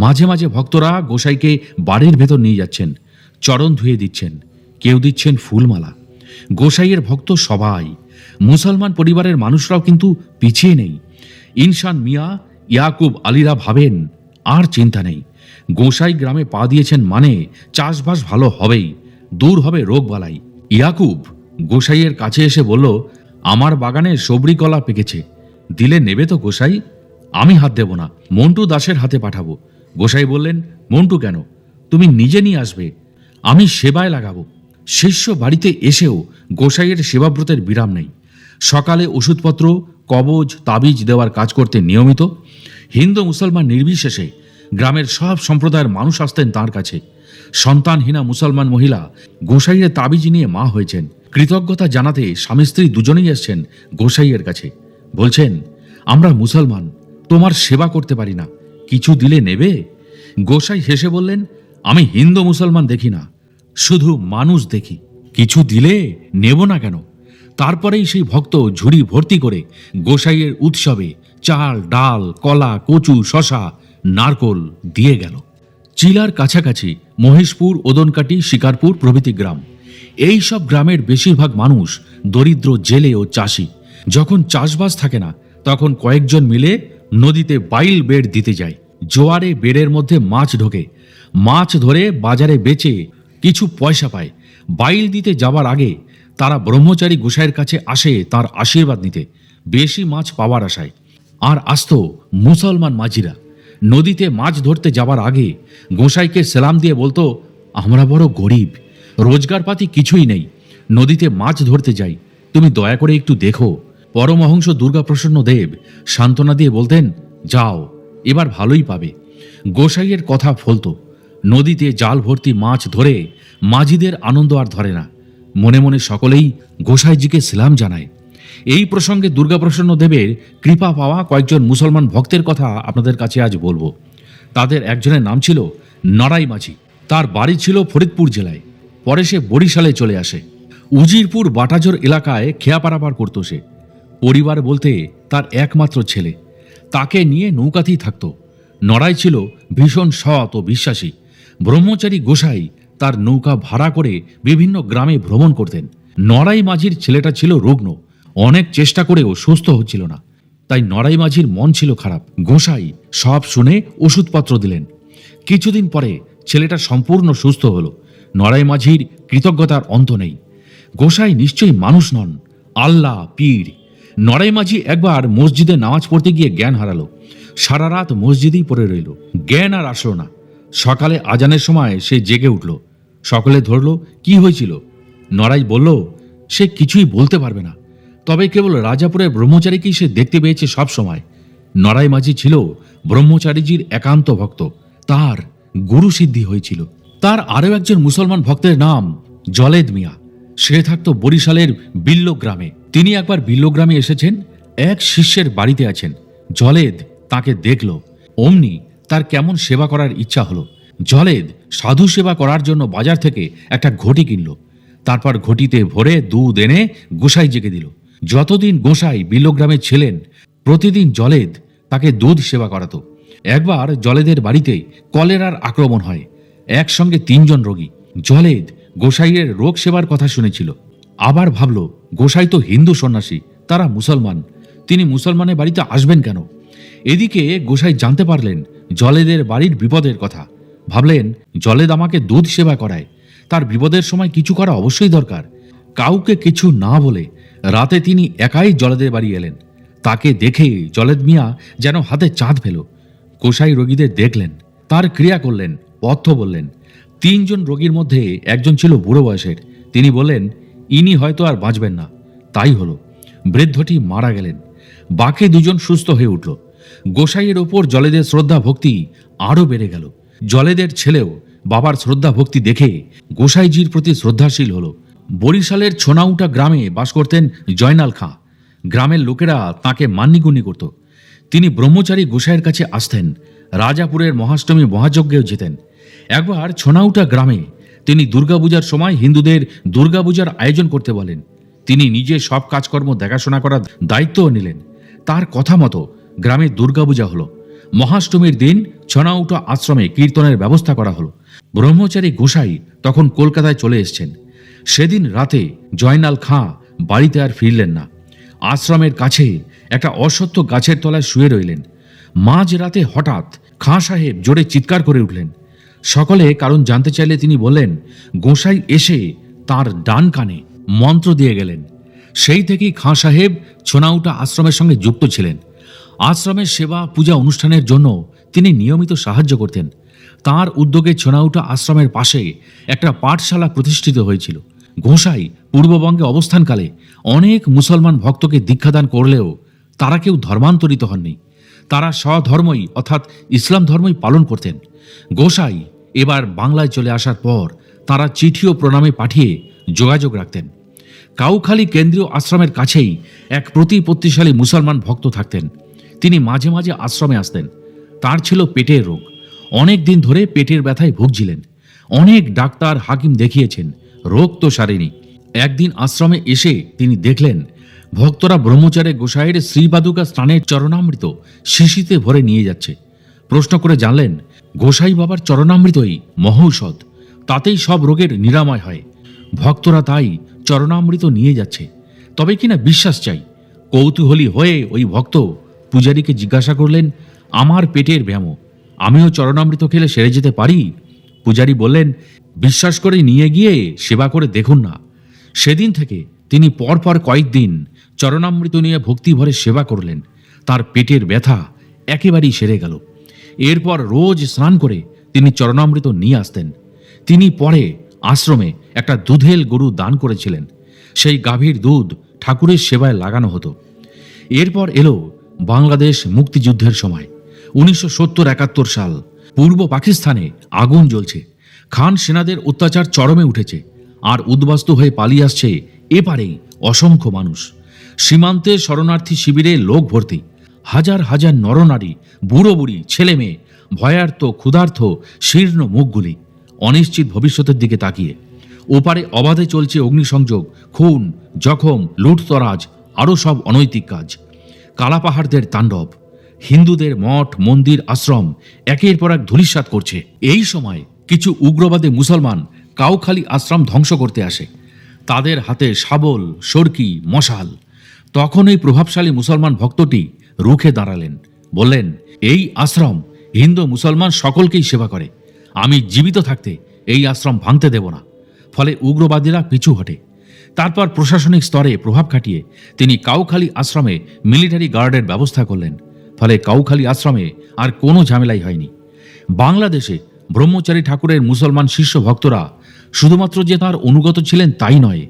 Speaker 1: মাঝে মাঝে ভক্তরা গোসাইকে বাড়ির ভেতর নিয়ে যাচ্ছেন, চরণ ধুয়ে দিচ্ছেন, কেউ দিচ্ছেন ফুলমালা। গোসাইয়ের ভক্ত সবাই। মুসলমান পরিবারের মানুষরাও কিন্তু পিছিয়ে নেই। ইনসান মিয়া, ইয়াকুব আলীরা ভাবেন আর চিন্তা নেই। গোসাই গ্রামে পা দিয়েছেন মানে চাষবাস ভালো হবেই, দূর হবে রোগ বালাই। ইয়াকুব গোসাইয়ের কাছে এসে বলল, আমার বাগানে সবরি কলা পেকেছে, দিলে নেবে তো গোসাই? আমি হাত দেব না, মন্টু দাসের হাতে পাঠাবো। গোসাই বললেন, মন্টু কেন? তুমি নিজে নিয়ে আসবে, আমি সেবায় লাগাবো। শিষ্য বাড়িতে এসেও গোসাইয়ের সেবাব্রতের বিরাম নেই। সকালে ওষুধপত্র, কবজ, তাবিজ দেওয়ার কাজ করতে নিয়মিত। হিন্দু মুসলমান নির্বিশেষে গ্রামের সব সম্প্রদায়ের মানুষ আসতেন তাঁর কাছে। সন্তানহীনা মুসলমান মহিলা গোসাইয়ের তাবিজ নিয়ে মা হয়েছেন। কৃতজ্ঞতা জানাতে স্বামী স্ত্রী দুজনেই এসছেন গোসাইয়ের কাছে। বলছেন, আমরা মুসলমান, তোমার সেবা করতে পারি না, কিছু দিলে নেবে? গোসাই হেসে বললেন, আমি হিন্দু মুসলমান দেখি না, শুধু মানুষ দেখি, কিছু দিলে নেব না কেন? তারপরেই সেই ভক্ত ঝুড়ি ভর্তি করে গোসাইয়ের উৎসবে চাল, ডাল, কলা, কচু, শশা, নারকোল দিয়ে গেল। চিলার কাছাকাছি মহেশপুর, ওদনকাটি, শিকারপুর প্রভৃতি গ্রাম। এই সব গ্রামের বেশিরভাগ মানুষ দরিদ্র, জেলে ও চাষি। যখন চাষবাস থাকে না তখন কয়েকজন মিলে নদীতে বাইল বেড় দিতে যায়। জোয়ারে বেড়ের মধ্যে মাছ ঢোকে। মাছ ধরে বাজারে বেচে কিছু পয়সা পায়। বাইল দিতে যাবার আগে তারা ব্রহ্মচারী গোসাইয়ের কাছে আসে তার আশীর্বাদ নিতে, বেশি মাছ পাওয়ার আশায়। আর আসত মুসলমান মাঝিরা। নদীতে মাছ ধরতে যাবার আগে গোসাইকে সেলাম দিয়ে বলতো, আমরা বড় গরিব, রোজগারপাতি কিছুই নেই, নদীতে মাছ ধরতে যাই, তুমি দয়া করে একটু দেখো। পরমহংস দুর্গাপ্রসন্ন দেব সান্ত্বনা দিয়ে বলতেন, যাও, এবার ভালোই পাবে। গোসাইয়ের কথা ফলত। নদীতে জাল ভর্তি মাছ ধরে মাঝিদের আনন্দ আর ধরে না। মনে মনে সকলেই গোসাইজিকে সেলাম জানায়। এই প্রসঙ্গে দুর্গাপ্রসন্ন দেবের কৃপা পাওয়া কয়েকজন মুসলমান ভক্তের কথা আপনাদের কাছে আজ বলবো। তাদের একজনের নাম ছিল নড়াই মাঝি। তার বাড়ি ছিল ফরিদপুর জেলায়। পরে সে বরিশালে চলে আসে। উজিরপুর বাটাজোর এলাকায় খেয়া পারাপার করত সে। পরিবার বলতে তার একমাত্র ছেলে। তাকে নিয়ে নৌকাতেই থাকত। নড়াই ছিল ভীষণ সৎ ও বিশ্বাসী। ব্রহ্মচারী গোসাই তার নৌকা ভাড়া করে বিভিন্ন গ্রামে ভ্রমণ করতেন। নড়াই মাঝির ছেলেটা ছিল রুগ্ন, অনেক চেষ্টা করেও সুস্থ হচ্ছিল না। তাই নড়াই মাঝির মন ছিল খারাপ। গোসাই সব শুনে ওষুধপত্র দিলেন। কিছুদিন পরে ছেলেটা সম্পূর্ণ সুস্থ হলো। নড়াই মাঝির কৃতজ্ঞতার অন্ত নেই। গোসাই নিশ্চয়ই মানুষ নন, আল্লাহ, পীর। নড়াই মাঝি একবার মসজিদে নামাজ পড়তে গিয়ে জ্ঞান হারালো। সারা রাত মসজিদেই পড়ে রইল, জ্ঞান আর আসলো না। সকালে আজানের সময় সে জেগে উঠল। সকলে ধরল, কি হয়েছিল? নড়াই বলল, সে কিছুই বলতে পারবে না, তবে কেবল রাজাপুরের ব্রহ্মচারীকেই সে দেখতে পেয়েছে সব সময়। নড়াই মাঝি ছিল ব্রহ্মচারীজির একান্ত ভক্ত। তার গুরু সিদ্ধি হয়েছিল। তার আরও একজন মুসলমান ভক্তের নাম জলেদ মিয়া। সে থাকত বরিশালের বিল্ল গ্রামে। তিনি একবার বিল্ল গ্রামে এসেছেন, এক শিষ্যের বাড়িতে আছেন। জলেদ তাকে দেখল, অমনি তার কেমন সেবা করার ইচ্ছা হলো। জলেদ সাধু সেবা করার জন্য বাজার থেকে একটা ঘটি কিনল। তারপর ঘটিতে ভরে দুধ এনে গোসাইজিকে দিল। যতদিন গোসাই বিল্লগ্রামে ছিলেন প্রতিদিন জলেদ তাকে দুধ সেবা করাতো। একবার জলেদের বাড়িতে কলেরার আক্রমণ হয়। একসঙ্গে 3 জন রোগী। জলেদ গোসাইয়ের রোগ সেবার কথা শুনেছিল। আবার ভাবল, গোসাই তো হিন্দু সন্ন্যাসী, তারা মুসলমান, তিনি মুসলমানের বাড়িতে আসবেন কেন? এদিকে গোসাই জানতে পারলেন জলেদের বাড়ির বিপদের কথা। ভাবলেন, জলেদ আমাকে দুধ সেবা করায়, তার বিপদের সময় কিছু করা অবশ্যই দরকার। কাউকে কিছু না বলে রাতে তিনি একাই জলেদের বাড়ি এলেন। তাকে দেখে জলেদ মিয়া যেন হাতে চাঁদ পেল। গোসাই রোগীদের দেখলেন, তার ক্রিয়া করলেন, অর্থ বললেন। 3 জন রোগীর মধ্যে একজন ছিল বুড়ো বয়সের। তিনি বললেন, ইনি হয়তো আর বাঁচবেন না। তাই হলো, বৃদ্ধটি মারা গেলেন। বাকি 2 জন সুস্থ হয়ে উঠল। গোসাইয়ের ওপর জলেদের শ্রদ্ধা ভক্তি আরও বেড়ে গেল। জলেদের ছেলেও বাবার শ্রদ্ধা ভক্তি দেখে গোসাইজির প্রতি শ্রদ্ধাশীল হলো। বরিশালের ছোনাউটা গ্রামে বাস করতেন জয়নাল খাঁ। গ্রামের লোকেরা তাকে মান্যিগুণি করত। তিনি ব্রহ্মচারী গোসাইয়ের কাছে আসতেন, রাজাপুরের মহাষ্টমী মহাযজ্ঞেও যেতেন। একবার ছোনাউটা গ্রামে তিনি দুর্গাপূজার সময় হিন্দুদের দুর্গাপূজার আয়োজন করতে বলেন। তিনি নিজে সব কাজকর্ম দেখাশোনা করার দায়িত্বও নিলেন। তার কথা মতো গ্রামে দুর্গাপূজা হলো। মহাষ্টমীর দিন ছোনাউটা আশ্রমে কীর্তনের ব্যবস্থা করা হলো। ব্রহ্মচারী গোসাই তখন কলকাতায় চলে এসেছেন। সেদিন রাতে জয়নাল খাঁ বাড়িতে আর ফিরলেন না। আশ্রমের কাছে একটা অশ্বত্থ গাছের তলায় শুয়ে রইলেন। মাঝ রাতে হঠাৎ খাঁ সাহেব জোরে চিৎকার করে উঠলেন। সকলে কারণ জানতে চাইলে তিনি বললেন, গোসাই এসে তার ডান কানে মন্ত্র দিয়ে গেলেন। সেই থেকেই খাঁ সাহেব ছোনাউটা আশ্রমের সঙ্গে যুক্ত ছিলেন। আশ্রমের সেবা পূজা অনুষ্ঠানের জন্য তিনি নিয়মিত সাহায্য করতেন। তার উদ্যোগে ছোনাউটা আশ্রমের পাশে একটা পাঠশালা প্রতিষ্ঠিত হয়েছিল। গোসাই পূর্ববঙ্গে অবস্থানকালে অনেক মুসলমান ভক্তকে দীক্ষাদান করলেও তারা কেউ ধর্মান্তরিত হননি। তারা স্বধর্মই অর্থাৎ ইসলাম ধর্মই পালন করতেন। গোসাই এবার বাংলায় চলে আসার পর তারা চিঠি ও প্রণামে পাঠিয়ে যোগাযোগ রাখতেন। কাউখালী কেন্দ্রীয় আশ্রমের কাছেই এক প্রতিপত্তিশালী মুসলমান ভক্ত থাকতেন। তিনি মাঝে মাঝে আশ্রমে আসতেন। তার ছিল পেটের রোগ। অনেক দিন ধরে পেটের ব্যথায় ভুগছিলেন। অনেক ডাক্তার হাকিম দেখিয়েছেন, রোগ তো সারেনি। একদিন আশ্রমে এসে তিনি দেখলেন ভক্তরা ব্রহ্মচারী গোসাইয়ের শ্রীপাদুকা স্নানের চরণামৃত শিশিতে ভরে নিয়ে যাচ্ছে। প্রশ্ন করে জানলেন, গোসাই বাবার চরণামৃতই মহৌষধ, তাতেই সব রোগের নিরাময় হয়। ভক্তরা তাই চরণামৃত নিয়ে যাচ্ছে। তবে কিনা বিশ্বাস চাই। কৌতূহলী হয়ে ওই ভক্ত পূজারীকে জিজ্ঞাসা করলেন, আমার পেটের ব্যামো, আমিও চরণামৃত খেলে সেরে যেতে পারি? পূজারী বললেন, বিশ্বাস করে নিয়ে গিয়ে সেবা করে দেখুন না। সেদিন থেকে তিনি পরপর কয়েকদিন চরণামৃত নিয়ে ভক্তি ভরে সেবা করলেন। তার পেটের ব্যথা একেবারেই সেরে গেল। এরপর রোজ স্নান করে তিনি চরণামৃত নিয়ে আসতেন। তিনি পরে আশ্রমে একটা দুধেল গরু দান করেছিলেন। সেই গাভীর দুধ ঠাকুরের সেবায় লাগানো হতো। এরপর এলো বাংলাদেশ মুক্তিযুদ্ধের সময়। 1970-71 সাল। পূর্ব পাকিস্তানে আগুন জ্বলছে। খান সেনাদের অত্যাচার চরমে উঠেছে। আর উদ্বাস্তু হয়ে পালিয়ে আসছে এপারেই অসংখ্য মানুষ। সীমান্তে শরণার্থী শিবিরে লোক ভর্তি। হাজার হাজার নরনারী, বুড়ো বুড়ি, ছেলে মেয়ে, ভয়ার্ত, ক্ষুধার্ত, শীর্ণ মুখগুলি অনিশ্চিত ভবিষ্যতের দিকে তাকিয়ে। ওপারে অবাধে চলছে অগ্নিসংযোগ, খুন, জখম, লুটতরাজ, আরও সব অনৈতিক কাজ। কালাপাহাড়দের তাণ্ডব। হিন্দুদের মঠ, মন্দির, আশ্রম একের পর এক ধূলিসাৎ করছে। এই সময় কিছু উগ্রবাদী মুসলমান কাউখালী আশ্রম ধ্বংস করতে আসে। তাদের হাতে শাবল, সরকি, মশাল। তখন এই প্রভাবশালী মুসলমান ভক্তটি রুখে দাঁড়ালেন, বললেন, এই আশ্রম হিন্দু মুসলমান সকলকেই সেবা করে। আমি জীবিত থাকতে এই আশ্রম ভাঙতে দেব না। ফলে উগ্রবাদীরা পিছু হটে। তারপর প্রশাসনিক স্তরে প্রভাব খাটিয়ে তিনি কাউখালী আশ্রমে মিলিটারি গার্ডের ব্যবস্থা করলেন। ফলে কাউখালী আশ্রমে আর কোনো ঝামেলাই হয়নি। বাংলাদেশে ব্রহ্মচারী ঠাকুরের মুসলমান শিষ্য ভক্তরা শুধুমাত্র যে তাঁর অনুগত ছিলেন তাই নয়,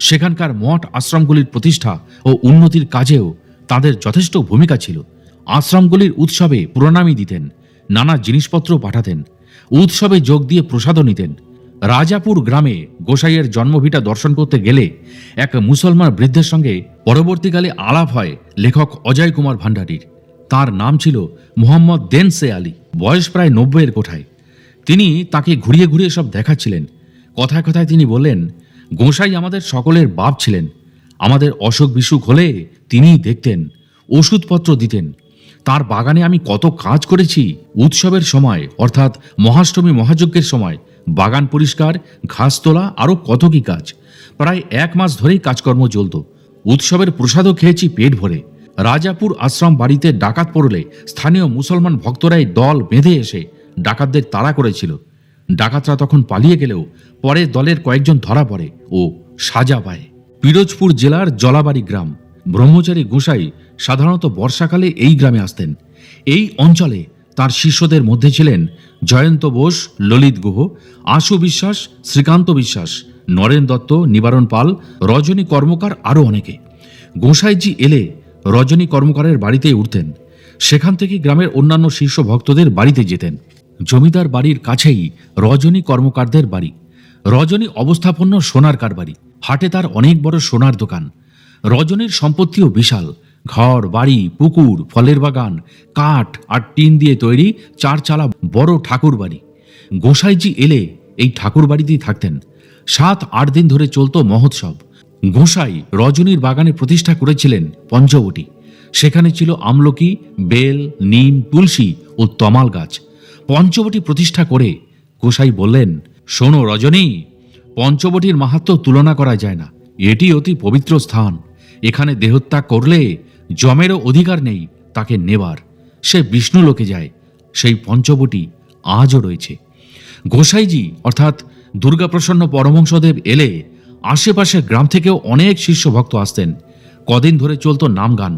Speaker 1: সেখানকার মঠ আশ্রমগুলির প্রতিষ্ঠা ও উন্নতির কাজেও তাদের যথেষ্ট ভূমিকা ছিল। আশ্রমগুলির উৎসবে প্রণামী দিতেন, নানা জিনিসপত্র পাঠাতেন, উৎসবে যোগ দিয়ে প্রসাদও নিতেন। রাজাপুর গ্রামে গোসাইয়ের জন্মভিটা দর্শন করতে গেলে এক মুসলমান বৃদ্ধের সঙ্গে পরবর্তীকালে আলাপ হয় লেখক অজয় কুমার ভান্ডারীর। তার নাম ছিল মোহাম্মদ দেনসে আলী। বয়স প্রায় 90-এর কোঠায়। তিনি তাকে ঘুরিয়ে ঘুরিয়ে সব দেখাচ্ছিলেন। কথায় কথায় তিনি বললেন, গোসাই আমাদের সকলের বাপ ছিলেন। আমাদের অসুখ বিসুখ হলে তিনিই দেখতেন, ওষুধপত্র দিতেন। তার বাগানে আমি কত কাজ করেছি। উৎসবের সময় অর্থাৎ মহাষ্টমী মহাযজ্ঞের সময় বাগান পরিষ্কার, ঘাস তোলা, আরও কত কি কাজ। প্রায় 1 মাস ধরেই কাজকর্ম চলত। উৎসবের প্রসাদও খেয়েছি পেট ভরে। রাজাপুর আশ্রম বাড়িতে ডাকাত পড়লে স্থানীয় মুসলমান ভক্তরাই দল বেঁধে এসে ডাকাতদের তাড়া করেছিল। ডাকাতরা তখন পালিয়ে গেলেও পরে দলের কয়েকজন ধরা পড়ে ও সাজা পায়। পিরোজপুর জেলার জলাবাড়ি গ্রাম। ব্রহ্মচারী গোসাই সাধারণত বর্ষাকালে এই গ্রামে আসতেন। এই অঞ্চলে তার শিষ্যদের মধ্যে ছিলেন জয়ন্ত বোস, ললিত গুহ, আশু বিশ্বাস, শ্রীকান্ত বিশ্বাস, নরেন দত্ত, নিবারণ পাল, রজনী কর্মকার আরও অনেকে। গোসাইজি এলে রজনী কর্মকারের বাড়িতেই উঠতেন। সেখান থেকে গ্রামের অন্যান্য শীর্ষ ভক্তদের বাড়িতে যেতেন। জমিদার বাড়ির কাছেই রজনী কর্মকারদের বাড়ি। রজনী অবস্থাপন্ন সোনার কারবারি। হাটে তার অনেক বড় সোনার দোকান। রজনীর সম্পত্তিও বিশাল। ঘর, বাড়ি, পুকুর, ফলের বাগান, কাঠ আর টিন দিয়ে তৈরি 4 চালা বড় ঠাকুর বাড়ি। গোসাইজি এলে এই ঠাকুর বাড়িতেই থাকতেন। 7-8 দিন ধরে চলত মহোৎসব। গোসাই রজনীর বাগানে প্রতিষ্ঠা করেছিলেন পঞ্চবটি। সেখানে ছিল আমলকি, বেল, নিম, তুলসী ও তমাল গাছ। পঞ্চবটি প্রতিষ্ঠা করে গোসাই বললেন, শোনো রজনী, পঞ্চবটির মাহাত্ম্য তুলনা করা যায় না। এটি অতি পবিত্র স্থান। এখানে দেহত্যাগ করলে যমেরও অধিকার নেই তাকে নেবার। সে বিষ্ণু লোকে যায়। সেই পঞ্চবটি আজও রয়েছে। গোসাইজি অর্থাৎ দুর্গাপ্রসন্ন পরমহংসদেব এলে আশেপাশের গ্রাম থেকেও অনেক শিষ্য ভক্ত আসতেন। কদিন ধরে চলত নামগান,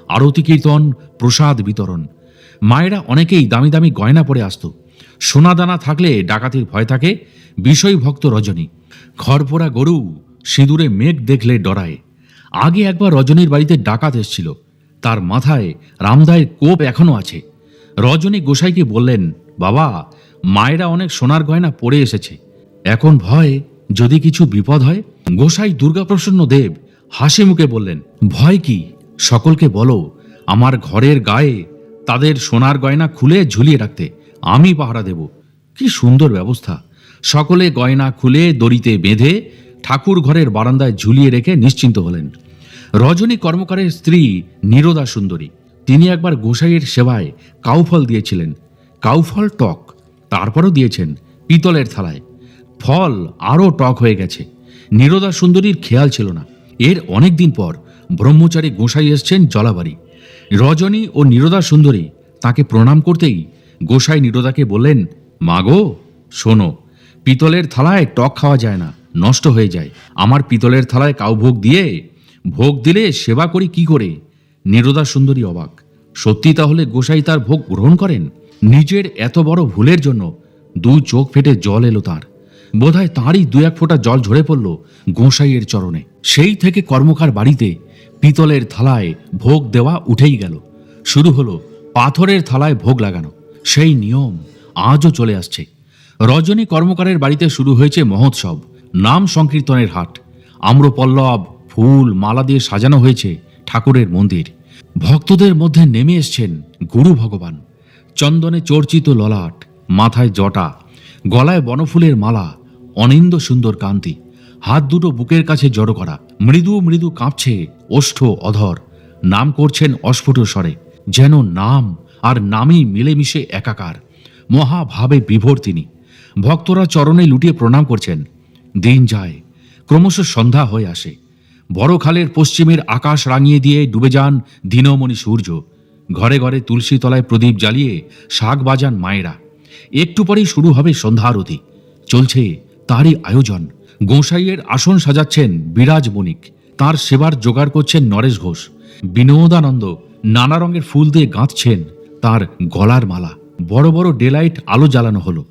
Speaker 1: আরতি কীর্তন, প্রসাদ বিতরণ। মায়েরা অনেকেই দামি দামি গয়না পরে আসত। সোনাদানা থাকলে ডাকাতির ভয় থাকে। বিষয় ভক্ত রজনী। খড়পোড়া গরু, সিঁদুরে মেঘ দেখলে ডরায়। আগে একবার রজনীর বাড়িতে ডাকাত এসেছিল। তার মাথায় রামদায়ের কোপ এখনো আছে। রজনী গোসাইকে বললেন, বাবা, মায়েরা অনেক সোনার গয়না পরে এসেছে, এখন ভয় যদি কিছু বিপদ হয়। গোসাই দুর্গাপ্রসন্ন দেব হাসি মুখে বললেন, ভয় কি? সকলকে বলো আমার ঘরের গায়ে তাদের সোনার গয়না খুলে ঝুলিয়ে রাখতে। আমি পাহারা দেব। কি সুন্দর ব্যবস্থা! সকলে গয়না খুলে দড়িতে বেঁধে ঠাকুর ঘরের বারান্দায় ঝুলিয়ে রেখে নিশ্চিন্ত হলেন। রজনী কর্মকারের স্ত্রী নীরদা সুন্দরী। তিনি একবার গোসাইয়ের সেবায় কাউফল দিয়েছিলেন। কাউফল টক, তারপরও দিয়েছেন পিতলের থালায়। ফল আরও টক হয়ে গেছে। নীরদা সুন্দরীর খেয়াল ছিল না। এর অনেক দিন পর ব্রহ্মচারী গোসাই এসছেন জলাবাড়ি। রজনী ও নীরদা সুন্দরী তাকে প্রণাম করতেই গোসাই নীরদাকে বললেন, মাগো শোনো, পিতলের থালায় টক খাওয়া যায় না, নষ্ট হয়ে যায়। আমার পিতলের থালায় কাউ ভোগ দিলে সেবা করি কি করে? নীরদা সুন্দরী অবাক। সত্যি তাহলে গোসাই তার ভোগ গ্রহণ করেন? নিজের এত বড় ভুলের জন্য 2 চোখ ফেটে জল এলো তাঁর। বোধহয় তাঁরই 2-1 ফোঁটা জল ঝরে পড়ল গোসাইয়ের চরণে। সেই থেকে কর্মকার বাড়িতে পিতলের থালায় ভোগ দেওয়া উঠেই গেল। শুরু হলো পাথরের থালায় ভোগ লাগানো। সেই নিয়ম আজও চলে আসছে। রজনী কর্মকারের বাড়িতে শুরু হয়েছে মহোৎসব। নাম সংকীর্তনের হাট। আম্রপল্লব, ফুল, মালা দিয়ে সাজানো হয়েছে ঠাকুরের মন্দির। ভক্তদের মধ্যে নেমে এসছেন গুরু ভগবান। চন্দনে চর্চিত ললাট, মাথায় জটা, গলায় বনফুলের মালা, অনিন্দ সুন্দর কান্তি। হাত দুটো বুকের কাছে জড়ো করা। মৃদু মৃদু কাঁপছে ওষ্ঠ অধর। নাম করছেন অস্ফুট স্বরে। যেন নাম আর নামই মিলেমিশে একাকার। মহাভাবে বিভোর তিনি। ভক্তরা চরণে লুটিয়ে প্রণাম করছেন। দিন যায়, ক্রমশ সন্ধ্যা হয়ে আসে। বড়খালের পশ্চিমের আকাশ রাঙিয়ে দিয়ে ডুবে যান দিনমণি সূর্য। ঘরে ঘরে তুলসী তলায় প্রদীপ জ্বালিয়ে শাক বাজান মায়েরা। একটু পরেই শুরু হবে সন্ধ্যা আরতি। চলছে তারই আয়োজন। গোসাইয়ের আসন সাজাচ্ছেন বিরাজ বণিক। তার সেবার জোগাড় করছেন নরেশ ঘোষ। বিনোদানন্দ নানা রঙের ফুল দিয়ে গাঁথছেন তার গলার মালা। বড় বড় ডেলাইট আলো জ্বালানো হলো।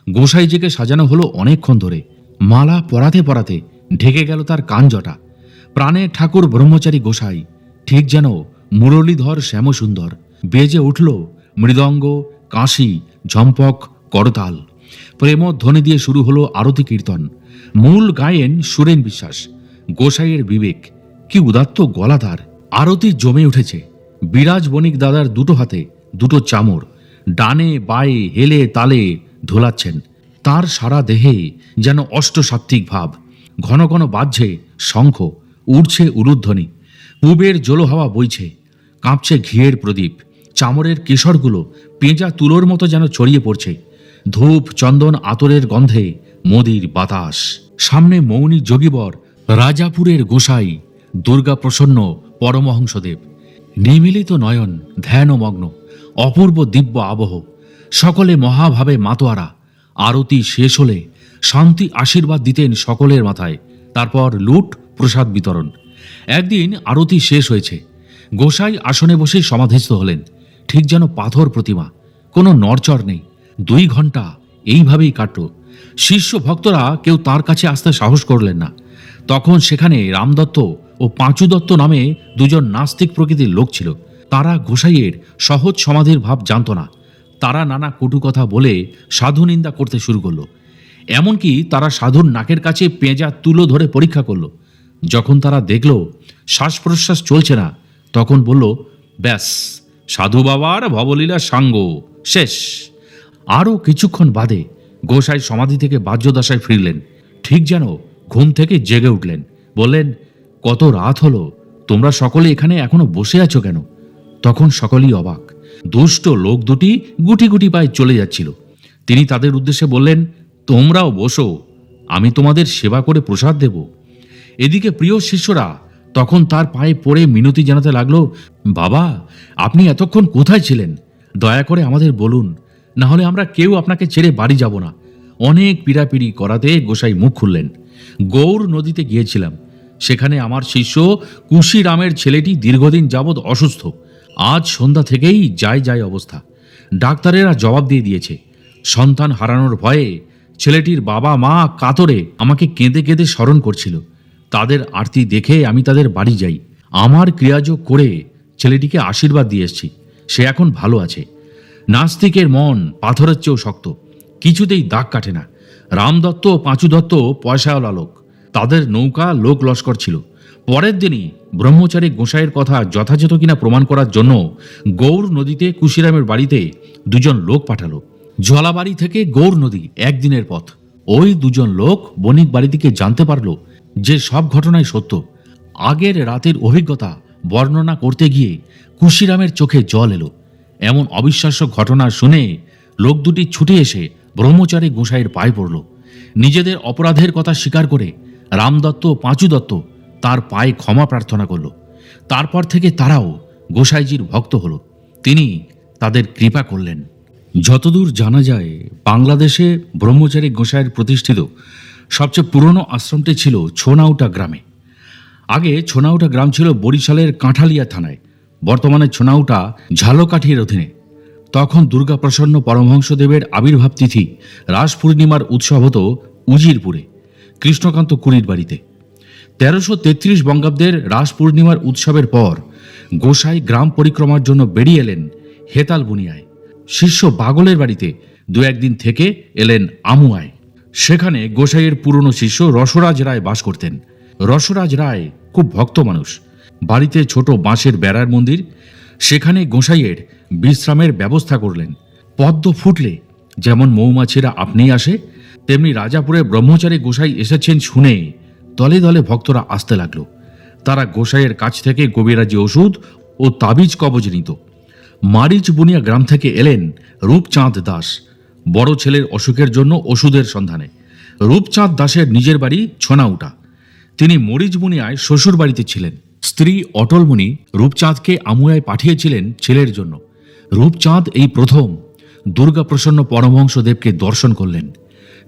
Speaker 1: গোসাইজিকে সাজানো হলো অনেকক্ষণ ধরে। মালা পরাতে পরাতে ঢেকে গেল তার কানজটা। প্রাণের ঠাকুর ব্রহ্মচারী গোসাই ঠিক যেন মুরলীধর শ্যামসুন্দর। বেজে উঠল মৃদঙ্গ, কাঁসি, ঝম্পক, করতাল। প্রেমধ্বনি দিয়ে শুরু হলো আরতি কীর্তন। মূল গায়েন সুরেন বিশ্বাস। গোসাইয়ের বিবেক, কি উদাত্ত গলা তার। আরতি জমে উঠেছে। বিরাজ বণিক দাদার দুটো হাতে দুটো চামর, ডানে বায়ে হেলে তালে ধোলাচ্ছেন। তার সারা দেহে যেন অষ্টসাত্ত্বিক ভাব। ঘন ঘন বাজছে শঙ্খ, উড়ছে উলুধ্বনি। পূবের জলহাওয়া বইছে, কাঁপছে ঘিয়ের প্রদীপ। চামরের কেশরগুলো পেঁজা তুলোর মতো যেন ছড়িয়ে পড়ছে। ধূপ, চন্দন, আতরের গন্ধে মদির বাতাস। সামনে মৌনী যোগীবর রাজাপুরের গোসাই দুর্গাপ্রসন্ন পরমহংসদেব। নিমিলিত নয়ন, ধ্যানমগ্ন, অপূর্ব দিব্য আবহ। সকলে মহাভাবে মাতোয়ারা। আরতি শেষ হলে শান্তি আশীর্বাদ দিতেন সকলের মাথায়। তারপর লুট প্রসাদ বিতরণ। একদিন আরতি শেষ হয়েছে, গোসাই আসনে বসে সমাধিস্থ হলেন, ঠিক যেন পাথর প্রতিমা, কোনো নড়চড় নেই। 2 ঘন্টা এইভাবেই কাটল। শিষ্য ভক্তরা কেউ তার কাছে আসতে সাহস করলেন না। তখন সেখানে রামদত্ত ও পাঁচু দত্ত নামে 2 নাস্তিক প্রকৃতির লোক ছিল। তারা গোসাইয়ের সহজ সমাধির ভাব জানত না। তারা নানা কটু কথা বলে সাধু নিন্দা করতে শুরু করলো। এমনকি তারা সাধুর নাকের কাছে পেঁজা তুলো ধরে পরীক্ষা করলো। যখন তারা দেখল শ্বাস প্রশ্বাস চলছে না, তখন বলল, ব্যাস, সাধু বাবার ভবলীলা সাঙ্গ শেষ। আরও কিছুক্ষণ বাদে গোসাই সমাধি থেকে বাহ্যদশায় ফিরলেন, ঠিক যেন ঘুম থেকে জেগে উঠলেন। বললেন, কত রাত হলো, তোমরা সকলে এখানে এখনো বসে আছো কেন? তখন সকলেই অবাক। দুষ্ট লোক দুটি গুটি গুটি পায়ে চলে যাচ্ছিল। তিনি তাদের উদ্দেশ্যে বললেন, তোমরাও বসো, আমি তোমাদের সেবা করে প্রসাদ দেব। এদিকে প্রিয় শিষ্যরা তখন তার পায়ে পড়ে মিনতি জানাতে লাগলো, বাবা, আপনি এতক্ষণ কোথায় ছিলেন? দয়া করে আমাদের বলুন, না হলে আমরা কেউ আপনাকে ছেড়ে বাড়ি যাব না। অনেক পীড়াপিড়ি করাতে গোসাই মুখ খুললেন। গৌর নদীতে গিয়েছিলাম, সেখানে আমার শিষ্য কুশিরামের ছেলেটি দীর্ঘদিন যাবৎ অসুস্থ। আজ সন্ধ্যা থেকেই যায় অবস্থা। ডাক্তারেরা জবাব দিয়ে দিয়েছে, সন্তান হারানোর ভয়ে ছেলেটির বাবা মা কাতরে আমাকে কেঁদে কেঁদে স্মরণ করছিল। তাদের আরতি দেখে আমি তাদের বাড়ি যাই। আমার ক্রিয়াযোগ করে ছেলেটিকে আশীর্বাদ দিয়ে এসছি। সে এখন ভালো আছে। নাস্তিকের মন পাথরের চেয়েও শক্ত, কিছুতেই দাগ কাটে না। রামদত্ত ও পাঁচু দত্ত পয়সাওয়ালা লোক, তাদের নৌকা লোক লস্কর ছিল। পরের দিনই ব্রহ্মচারী গোসাইয়ের কথা যথাযথ কিনা প্রমাণ করার জন্য গৌর নদীতে কুশিরামের বাড়িতে 2 লোক পাঠালো। জলাবাড়ি থেকে গৌর নদী 1 দিনের পথ। ওই 2 লোক বণিক বাড়ি থেকে জানতে পারল যে সব ঘটনাই সত্য। আগের রাতের অভিজ্ঞতা বর্ণনা করতে গিয়ে কুশিরামের চোখে জল এলো। এমন অবিশ্বাস্য ঘটনা শুনে লোক দুটি ছুটে এসে ব্রহ্মচারী গোসাইয়ের পায়ে পড়ল। নিজেদের অপরাধের কথা স্বীকার করে রামদত্ত ও পাঁচু দত্ত তার পায়ে ক্ষমা প্রার্থনা করল। তারপর থেকে তারাও গোসাইজির ভক্ত হল। তিনি তাদের কৃপা করলেন। যতদূর জানা যায়, বাংলাদেশে ব্রহ্মচারী গোসাইয়ের প্রতিষ্ঠিত সবচেয়ে পুরনো আশ্রমটি ছিল ছোনাউটা গ্রামে। আগে ছোনাউটা গ্রাম ছিল বরিশালের কাঁঠালিয়া থানায়, বর্তমানে ছোনাউটা ঝালকাঠির অধীনে। তখন দুর্গাপ্রসন্ন পরমহংসদেবের আবির্ভাব তিথি রাস পূর্ণিমার উৎসব হতো উজিরপুরে কৃষ্ণকান্ত কুড়ির বাড়িতে। 1333 বঙ্গাব্দের রাস পূর্ণিমার উৎসবের পর গোসাই গ্রাম পরিক্রমার জন্য বেরিয়ে এলেন হেতাল বুনিয়ায়। শিষ্য বাগলের বাড়িতে 2-1 দিন থেকে এলেন আমুয়ায়। সেখানে গোসাইয়ের পুরনো শিষ্য রসরাজ রায় বাস করতেন। রসরাজ রায় খুব ভক্ত মানুষ। বাড়িতে ছোট বাঁশের বেড়ার মন্দির, সেখানে গোসাইয়ের বিশ্রামের ব্যবস্থা করলেন। পদ্ম ফুটলে যেমন মৌমাছিরা আপনিই আসে, তেমনি রাজাপুরে ব্রহ্মচারী গোসাই এসেছেন শুনে দলে দলে ভক্তরা আসতে লাগলো। তারা গোসাইয়ের কাছ থেকে কবিরাজি ওষুধ ও তাবিজ কবজ নিত। মারিচ বুনিয়া গ্রাম থেকে এলেন রূপচাঁদ দাস, বড় ছেলের অসুখের জন্য ওষুধের সন্ধানে। রূপচাঁদ দাসের নিজের বাড়ি ছোনাউটা। তিনি মরিচ বুনিয়ায় শ্বশুর বাড়িতে ছিলেন। স্ত্রী অটলমণি রূপচাঁদকে আমুয়ায় পাঠিয়েছিলেন ছেলের জন্য। রূপচাঁদ এই প্রথম দুর্গাপ্রসন্ন পরমহংসদেবকে দর্শন করলেন।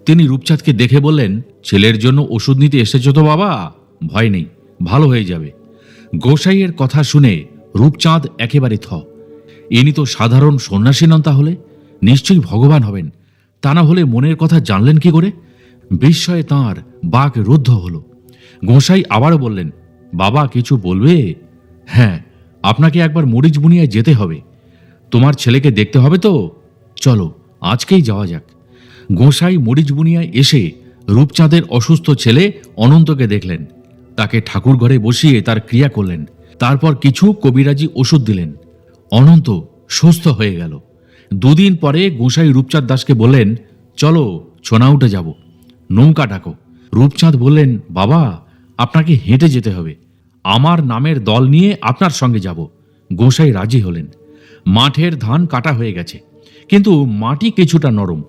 Speaker 1: তিনি রূপচাঁদকে দেখে বললেন, ছেলের জন্য ওষুধ নিতে এসেছ তো বাবা? ভয় নেই, ভালো হয়ে যাবে। গোসাইয়ের কথা শুনে রূপচাঁদ একেবারে থ। ইনি তো সাধারণ সন্ন্যাসী নন, তাহলে নিশ্চয়ই ভগবান হবেন। তা না হলে মনের কথা জানলেন কি করে? বিস্ময়ে তাঁর বাক রুদ্ধ হল। গোসাই আবারও বললেন, বাবা কিছু বলবে? হ্যাঁ, আপনাকে একবার মরিচ বুনিয়ায় যেতে হবে। তোমার ছেলেকে দেখতে হবে তো, চলো আজকেই যাওয়া যাক। গোসাই মরিচ বুনিয়ায় এসে রূপচাঁদের অসুস্থ ছেলে অনন্তকে দেখলেন। তাকে ঠাকুর ঘরে বসিয়ে তার ক্রিয়া করলেন। তারপর কিছু কবিরাজি ওষুধ দিলেন। অনন্ত সুস্থ হয়ে গেল। 2 দিন পরে গোসাই রূপচাঁদ দাসকে বললেন, চলো ছোনাউটে যাব, নৌকা ডাকো। রূপচাঁদ বললেন, বাবা আপনাকে হেঁটে যেতে হবে, আমার নামের দল নিয়ে আপনার সঙ্গে যাব। গোসাই রাজি হলেন। মাঠের ধান কাটা হয়ে গেছে, কিন্তু মাটি কিছুটা নরম,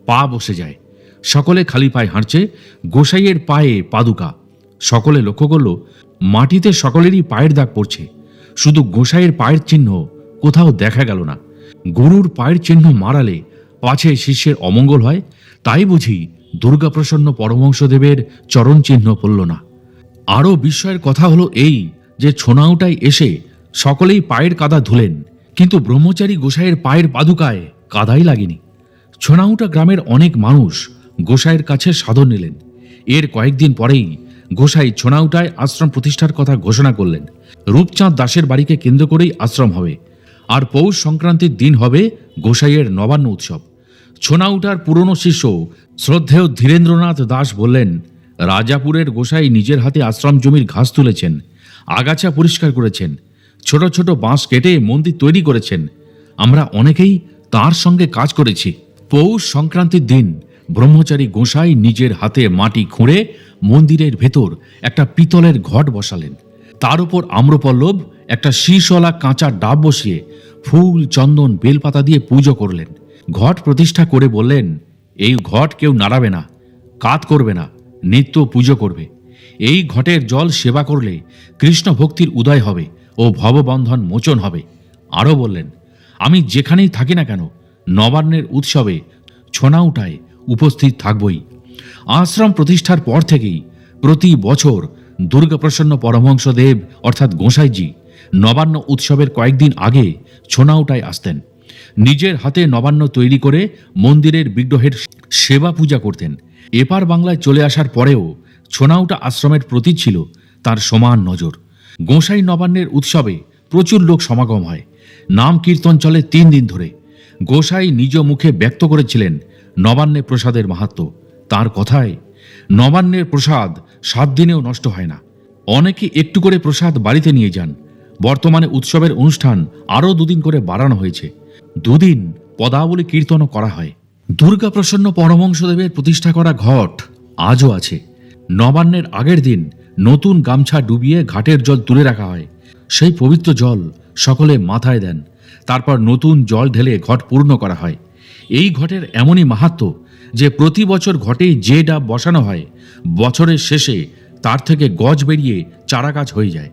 Speaker 1: পা বসে যায়। সকলে খালি পায়ে হাঁটছে। গোসাইয়ের পায়ে পাদুকা। সকলে লক্ষ্য করল মাটিতে সকলেরই পায়ের দাগ পড়ছে, শুধু গোসাইয়ের পায়ের চিহ্ন কোথাও দেখা গেল না। গরুর পায়ের চিহ্ন মারালে পাছে শিষ্যের অমঙ্গল হয়, তাই বুঝি দুর্গাপ্রসন্ন পরমহংসদেবের চরণ চিহ্ন পড়ল না। আরও বিস্ময়ের কথা হলো এই যে ছোনাউটায় এসে সকলেই পায়ের কাদা ধুলেন, কিন্তু ব্রহ্মচারী গোসাইয়ের পায়ের পাদুকায় কাদাই লাগেনি। ছোনাউটা গ্রামের অনেক মানুষ গোসাইয়ের কাছে সাধন নিলেন। এর কয়েকদিন পরেই গোসাই ছোনাউটায় আশ্রম প্রতিষ্ঠার কথা ঘোষণা করলেন। রূপচাঁদ দাসের বাড়িকে কেন্দ্র করেই আশ্রম হবে, আর পৌষ সংক্রান্তির দিন হবে গোসাইয়ের নবান্ন উৎসব। ছোনাউটার পুরনো শিষ্য শ্রদ্ধেয় ধীরেন্দ্রনাথ দাস বললেন, রাজাপুরের গোসাই নিজের হাতে আশ্রম জমির ঘাস তুলেছেন, আগাছা পরিষ্কার করেছেন, ছোট ছোট বাঁশ কেটে মন্দির তৈরি করেছেন। আমরা অনেকেই তার সঙ্গে কাজ করেছি। পৌষ সংক্রান্তির দিন ব্রহ্মচারী গোসাই নিজের হাতে মাটি খুঁড়ে মন্দিরের ভেতর একটা পিতলের ঘট বসালেন। তার উপর আম্রপল্লব একটা শীষওয়ালা কাঁচা ডাব বসিয়ে ফুল, চন্দন, বেলপাতা দিয়ে পুজো করলেন। ঘট প্রতিষ্ঠা করে বললেন, এই ঘট কেউ নাড়াবে না, কাত করবে না, নিত্য পুজো করবে। এই ঘটের জল সেবা করলে কৃষ্ণ ভক্তির উদয় হবে ও ভববন্ধন মোচন হবে। আরও বললেন, আমি যেখানেই থাকি না কেন নবান্নের উৎসবে ছোনাউটায় উপস্থিত থাকবই। আশ্রম প্রতিষ্ঠার পর থেকেই প্রতি বছর দুর্গাপ্রসন্ন পরমহংসদেব অর্থাৎ গোসাইজি নবান্ন উৎসবের কয়েকদিন আগে ছোনাউটায় আসতেন। নিজের হাতে নবান্ন তৈরি করে মন্দিরের বিগ্রহের সেবা পূজা করতেন। এপার বাংলায় চলে আসার পরেও ছোনাউটা আশ্রমের প্রতি ছিল তার সমান নজর। গোসাই নবান্নের উৎসবে প্রচুর লোক সমাগম হয়। নাম কীর্তন চলে 3 দিন ধরে। গোসাই নিজ মুখে ব্যক্ত করেছিলেন নবান্নে প্রসাদের মাহাত্ম্য। তার কথায়, নবান্নের প্রসাদ 7 দিনেও নষ্ট হয় না। অনেকে একটু করে প্রসাদ বাড়িতে নিয়ে যান। বর্তমানে উৎসবের অনুষ্ঠান আরও 2 দিন করে বাড়ানো হয়েছে। 2 দিন পদাবলী কীর্তনও করা হয়। দুর্গাপ্রসন্ন পরমহংসদেবের প্রতিষ্ঠা করা ঘট আজও আছে। নবান্নের আগের দিন নতুন গামছা ডুবিয়ে ঘাটের জল তুলে রাখা হয়। সেই পবিত্র জল সকলে মাথায় দেন। তারপর নতুন জল ঢেলে ঘট পূর্ণ করা হয়। এই ঘটের এমনই মাহাত্ম্য যে প্রতি বছর ঘটে যে ডাব বসানো হয়, বছরের শেষে তার থেকে গজ বেরিয়ে চারা গাছ হয়ে যায়,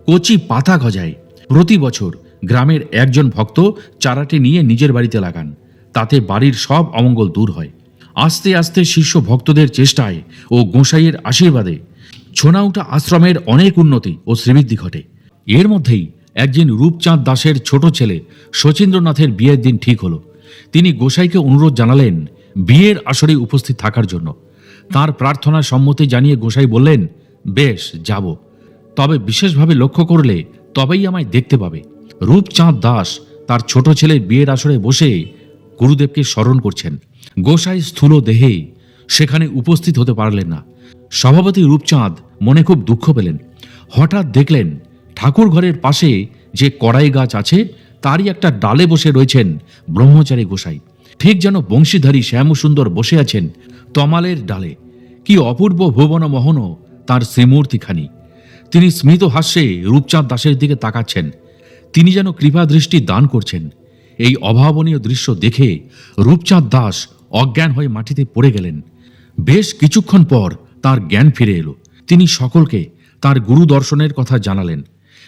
Speaker 1: কচি পাতা গজায়। প্রতি বছর গ্রামের একজন ভক্ত চারাটি নিয়ে নিজের বাড়িতে লাগান। তাতে বাড়ির সব অমঙ্গল দূর হয়। আস্তে আস্তে শিষ্য ভক্তদের চেষ্টায় ও গোসাইয়ের আশীর্বাদে ছোনাউটা আশ্রমের অনেক উন্নতি ও শ্রীবৃদ্ধি ঘটে। এর মধ্যেই একদিন রূপচাঁদ দাসের ছোট ছেলে শচীন্দ্রনাথের বিয়ের দিন ঠিক হলো। তিনি গোসাইকে অনুরোধ জানালেন বিয়ের আসরে উপস্থিত থাকার জন্য। তার প্রার্থনা সম্মতি জানিয়ে গোসাই বললেন, বেশ, যাব, তবে বিশেষভাবে লক্ষ্য করলে তবেই আমায় দেখতে পাবে। রূপচাঁদ দাস তার ছোট ছেলের বিয়ের আসরে বসে গুরুদেবকে স্মরণ করছেন। গোসাই স্থূল দেহে সেখানে উপস্থিত হতে পারলেন না। সভাপতি রূপচাঁদ মনে খুব দুঃখ পেলেন। হঠাৎ দেখলেন ঠাকুর ঘরের পাশে যে কড়াই গাছ আছে তারই একটা ডালে বসে রয়েছেন ব্রহ্মচারী গোসাই। ঠিক যেন বংশীধারী শ্যামসুন্দর বসে আছেন তমালের ডালে। কি অপূর্ব ভুবন মোহন তার শ্রীমূর্তিখানি। তিনি স্মিত হাস্যে রূপচাঁদ দাসের দিকে তাকাচ্ছেন। তিনি যেন কৃপা দৃষ্টি দান করছেন। এই অভাবনীয় দৃশ্য দেখে রূপচাঁদ দাস অজ্ঞান হয়ে মাটিতে পড়ে গেলেন। বেশ কিছুক্ষণ পর তার জ্ঞান ফিরে এলো। তিনি সকলকে তার গুরু দর্শনের কথা জানালেন।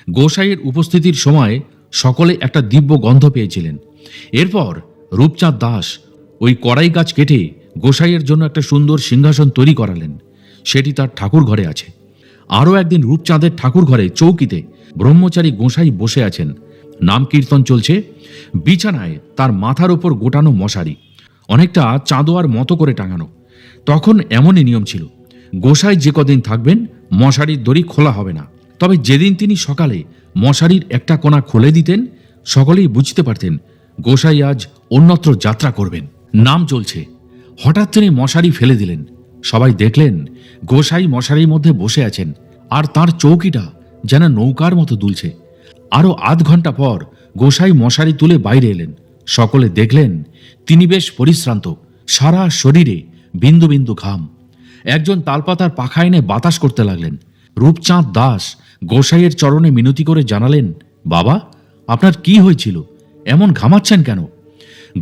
Speaker 1: গোসাইয়ের উপস্থিতির সময় সকলে একটা দিব্য গন্ধ পেয়েছিলেন। এরপর রূপচাঁদ দাস ওই কড়াই গাছ কেটে গোসাইয়ের জন্য একটা সুন্দর সিংহাসন তৈরি করালেন। সেটি তার ঠাকুর ঘরে আছে। আরও একদিন রূপচাঁদের ঠাকুর ঘরে চৌকিতে ব্রহ্মচারী গোসাই বসে আছেন। নাম কীর্তন চলছে। বিছানায় তার মাথার ওপর গোটানো মশারি, অনেকটা চাঁদোয়ার মতো করে টাঙানো। তখন এমনই নিয়ম ছিল, গোসাই যে কদিন থাকবেন মশারির দড়ি খোলা হবে না। তবে যেদিন তিনি সকালে মশারির একটা কোণা খুলে দিতেন, সকলেই বুঝতে পারতেন গোসাই আজ অন্যত্র যাত্রা করবেন। নাম চলছে। হঠাৎ তিনি মশারি ফেলে দিলেন। সবাই দেখলেন গোসাই মশারির মধ্যে বসে আছেন, আর তার চৌকিটা যেন নৌকার মতো দুলছে। আরও আধ ঘন্টা পর গোসাই মশারি তুলে বাইরে এলেন। সকলে দেখলেন তিনি বেশ পরিশ্রান্ত, সারা শরীরে বিন্দু বিন্দু ঘাম। একজন তালপাতার পাখা এনে বাতাস করতে লাগলেন। রূপচাঁদ দাস গোসাইয়ের চরণে মিনতি করে জানালেন, বাবা, আপনার কি হয়েছিল? এমন ঘামাচ্ছেন কেন?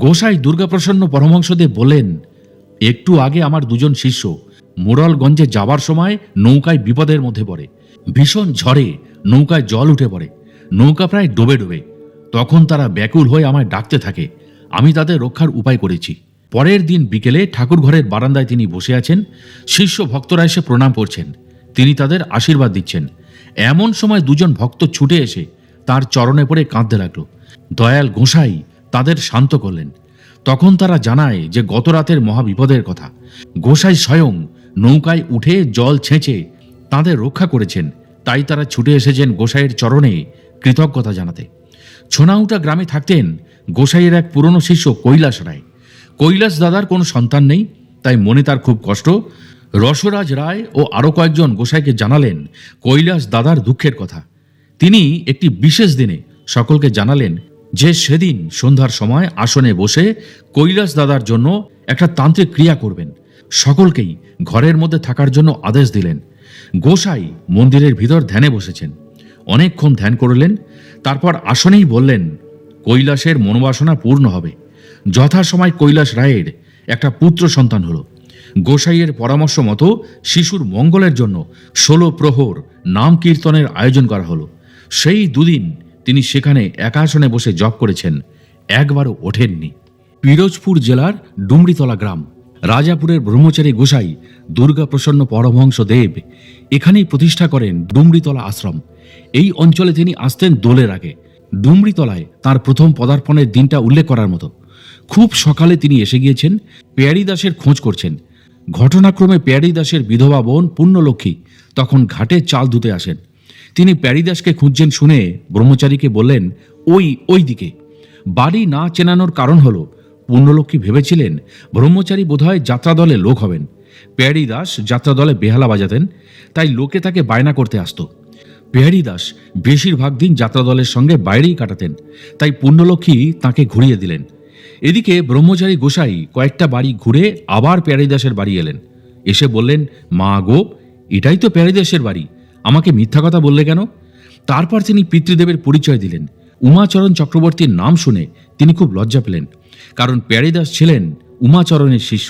Speaker 1: গোসাই দুর্গাপ্রসন্ন পরমহংসদেব বললেন, একটু আগে আমার 2জন শিষ্য মুরালগঞ্জে যাবার সময় নৌকায় বিপদের মধ্যে পড়ে। ভীষণ ঝড়ে নৌকায় জল উঠে পড়ে। নৌকা প্রায় ডোবে ডোবে। তখন তারা ব্যাকুল হয়ে আমায় ডাকতে থাকে। আমি তাদের রক্ষার উপায় করেছি। পরের দিন বিকেলে ঠাকুর ঘরের বারান্দায় তিনি বসে আছেন। শিষ্য ভক্তরা এসে প্রণাম করছেন, তিনি তাদের আশীর্বাদ দিচ্ছেন। এমন সময় দুজন ভক্ত ছুটে এসে তার চরণে পড়ে কাঁদতে লাগলো। দয়াল গোসাই তাদের শান্ত করলেন। তখন তারা জানায় যে গত রাতের মহাবিপদের কথা। গোসাই স্বয়ং নৌকায় উঠে জল ছেঁচে তাদের রক্ষা করেছেন, তাই তারা ছুটে এসেছেন গোসাইয়ের চরণে কৃতজ্ঞতা জানাতে। ছোনাউটা গ্রামে থাকতেন গোসাইয়ের এক পুরনো শিষ্য কৈলাস রায়। কৈলাস দাদার কোনো সন্তান নেই, তাই মনে তার খুব কষ্ট। রসরাজ রায় ও আরও কয়েকজন গোসাইকে জানালেন কৈলাস দাদার দুঃখের কথা। তিনি একটি বিশেষ দিনে সকলকে জানালেন যে সেদিন সন্ধ্যার সময় আসনে বসে কৈলাস দাদার জন্য একটা তান্ত্রিক ক্রিয়া করবেন। সকলকেই ঘরের মধ্যে থাকার জন্য আদেশ দিলেন। গোসাই মন্দিরের ভিতর ধ্যানে বসেছেন, অনেকক্ষণ ধ্যান করলেন। তারপর আসনেই বললেন কৈলাসের মনোবাসনা পূর্ণ হবে। যথাসময় কৈলাস রায়ের একটা পুত্র সন্তান হলো। গোসাইয়ের পরামর্শ মতো শিশুর মঙ্গলের জন্য 16 প্রহর নাম কীর্তনের আয়োজন করা হলো। সেই দুদিন তিনি সেখানে একাসনে বসে জপ করেছেন, একবারও ওঠেননি। পিরোজপুর জেলার ডুমরিতলা গ্রাম, রাজাপুরের ব্রহ্মচারী গোসাই দুর্গাপ্রসন্ন পরমহংস দেব এখানেই প্রতিষ্ঠা করেন ডুমরিতলা আশ্রম। এই অঞ্চলে তিনি আসতেন দোলের আগে। ডুমরিতলায় তার প্রথম পদার্পণের দিনটা উল্লেখ করার মতো। খুব সকালে তিনি এসে গিয়েছেন, পেয়ারী দাসের খোঁজ করছেন। ঘটনাক্রমে পেয়ারী দাসের বিধবা বোন পুণ্যলক্ষ্মী তখন ঘাটে চাল ধুতে আসেন। তিনি পেয়ারী দাসকে খুঁজছেন শুনে ব্রহ্মচারীকে বললেন, ওই দিকে। বাড়ি না চেনানোর কারণ হলো পুণ্যলক্ষ্মী ভেবেছিলেন ব্রহ্মচারী বোধহয় যাত্রা দলে লোক হবেন। পেয়ারী দাস যাত্রা দলে বেহালা বাজাতেন, তাই লোকে তাকে বায়না করতে আসতো। পেয়ারী দাস বেশিরভাগ দিন যাত্রা দলের সঙ্গে বাইরেই কাটাতেন, তাই পুণ্যলক্ষ্মী তাকে ঘুরিয়ে দিলেন। এদিকে ব্রহ্মচারী গোসাই কয়েকটা বাড়ি ঘুরে আবার পেয়ারী দাসের বাড়ি এলেন। এসে বললেন, মা গো, এটাই তো পেয়ারী দাসের বাড়ি, আমাকে মিথ্যা কথা বললে কেন? তারপর তিনি পিতৃদেবের পরিচয় দিলেন। উমাচরণ চক্রবর্তীর নাম শুনে তিনি খুব লজ্জা পেলেন, কারণ পেয়ারী দাস ছিলেন উমাচরণের শিষ্য।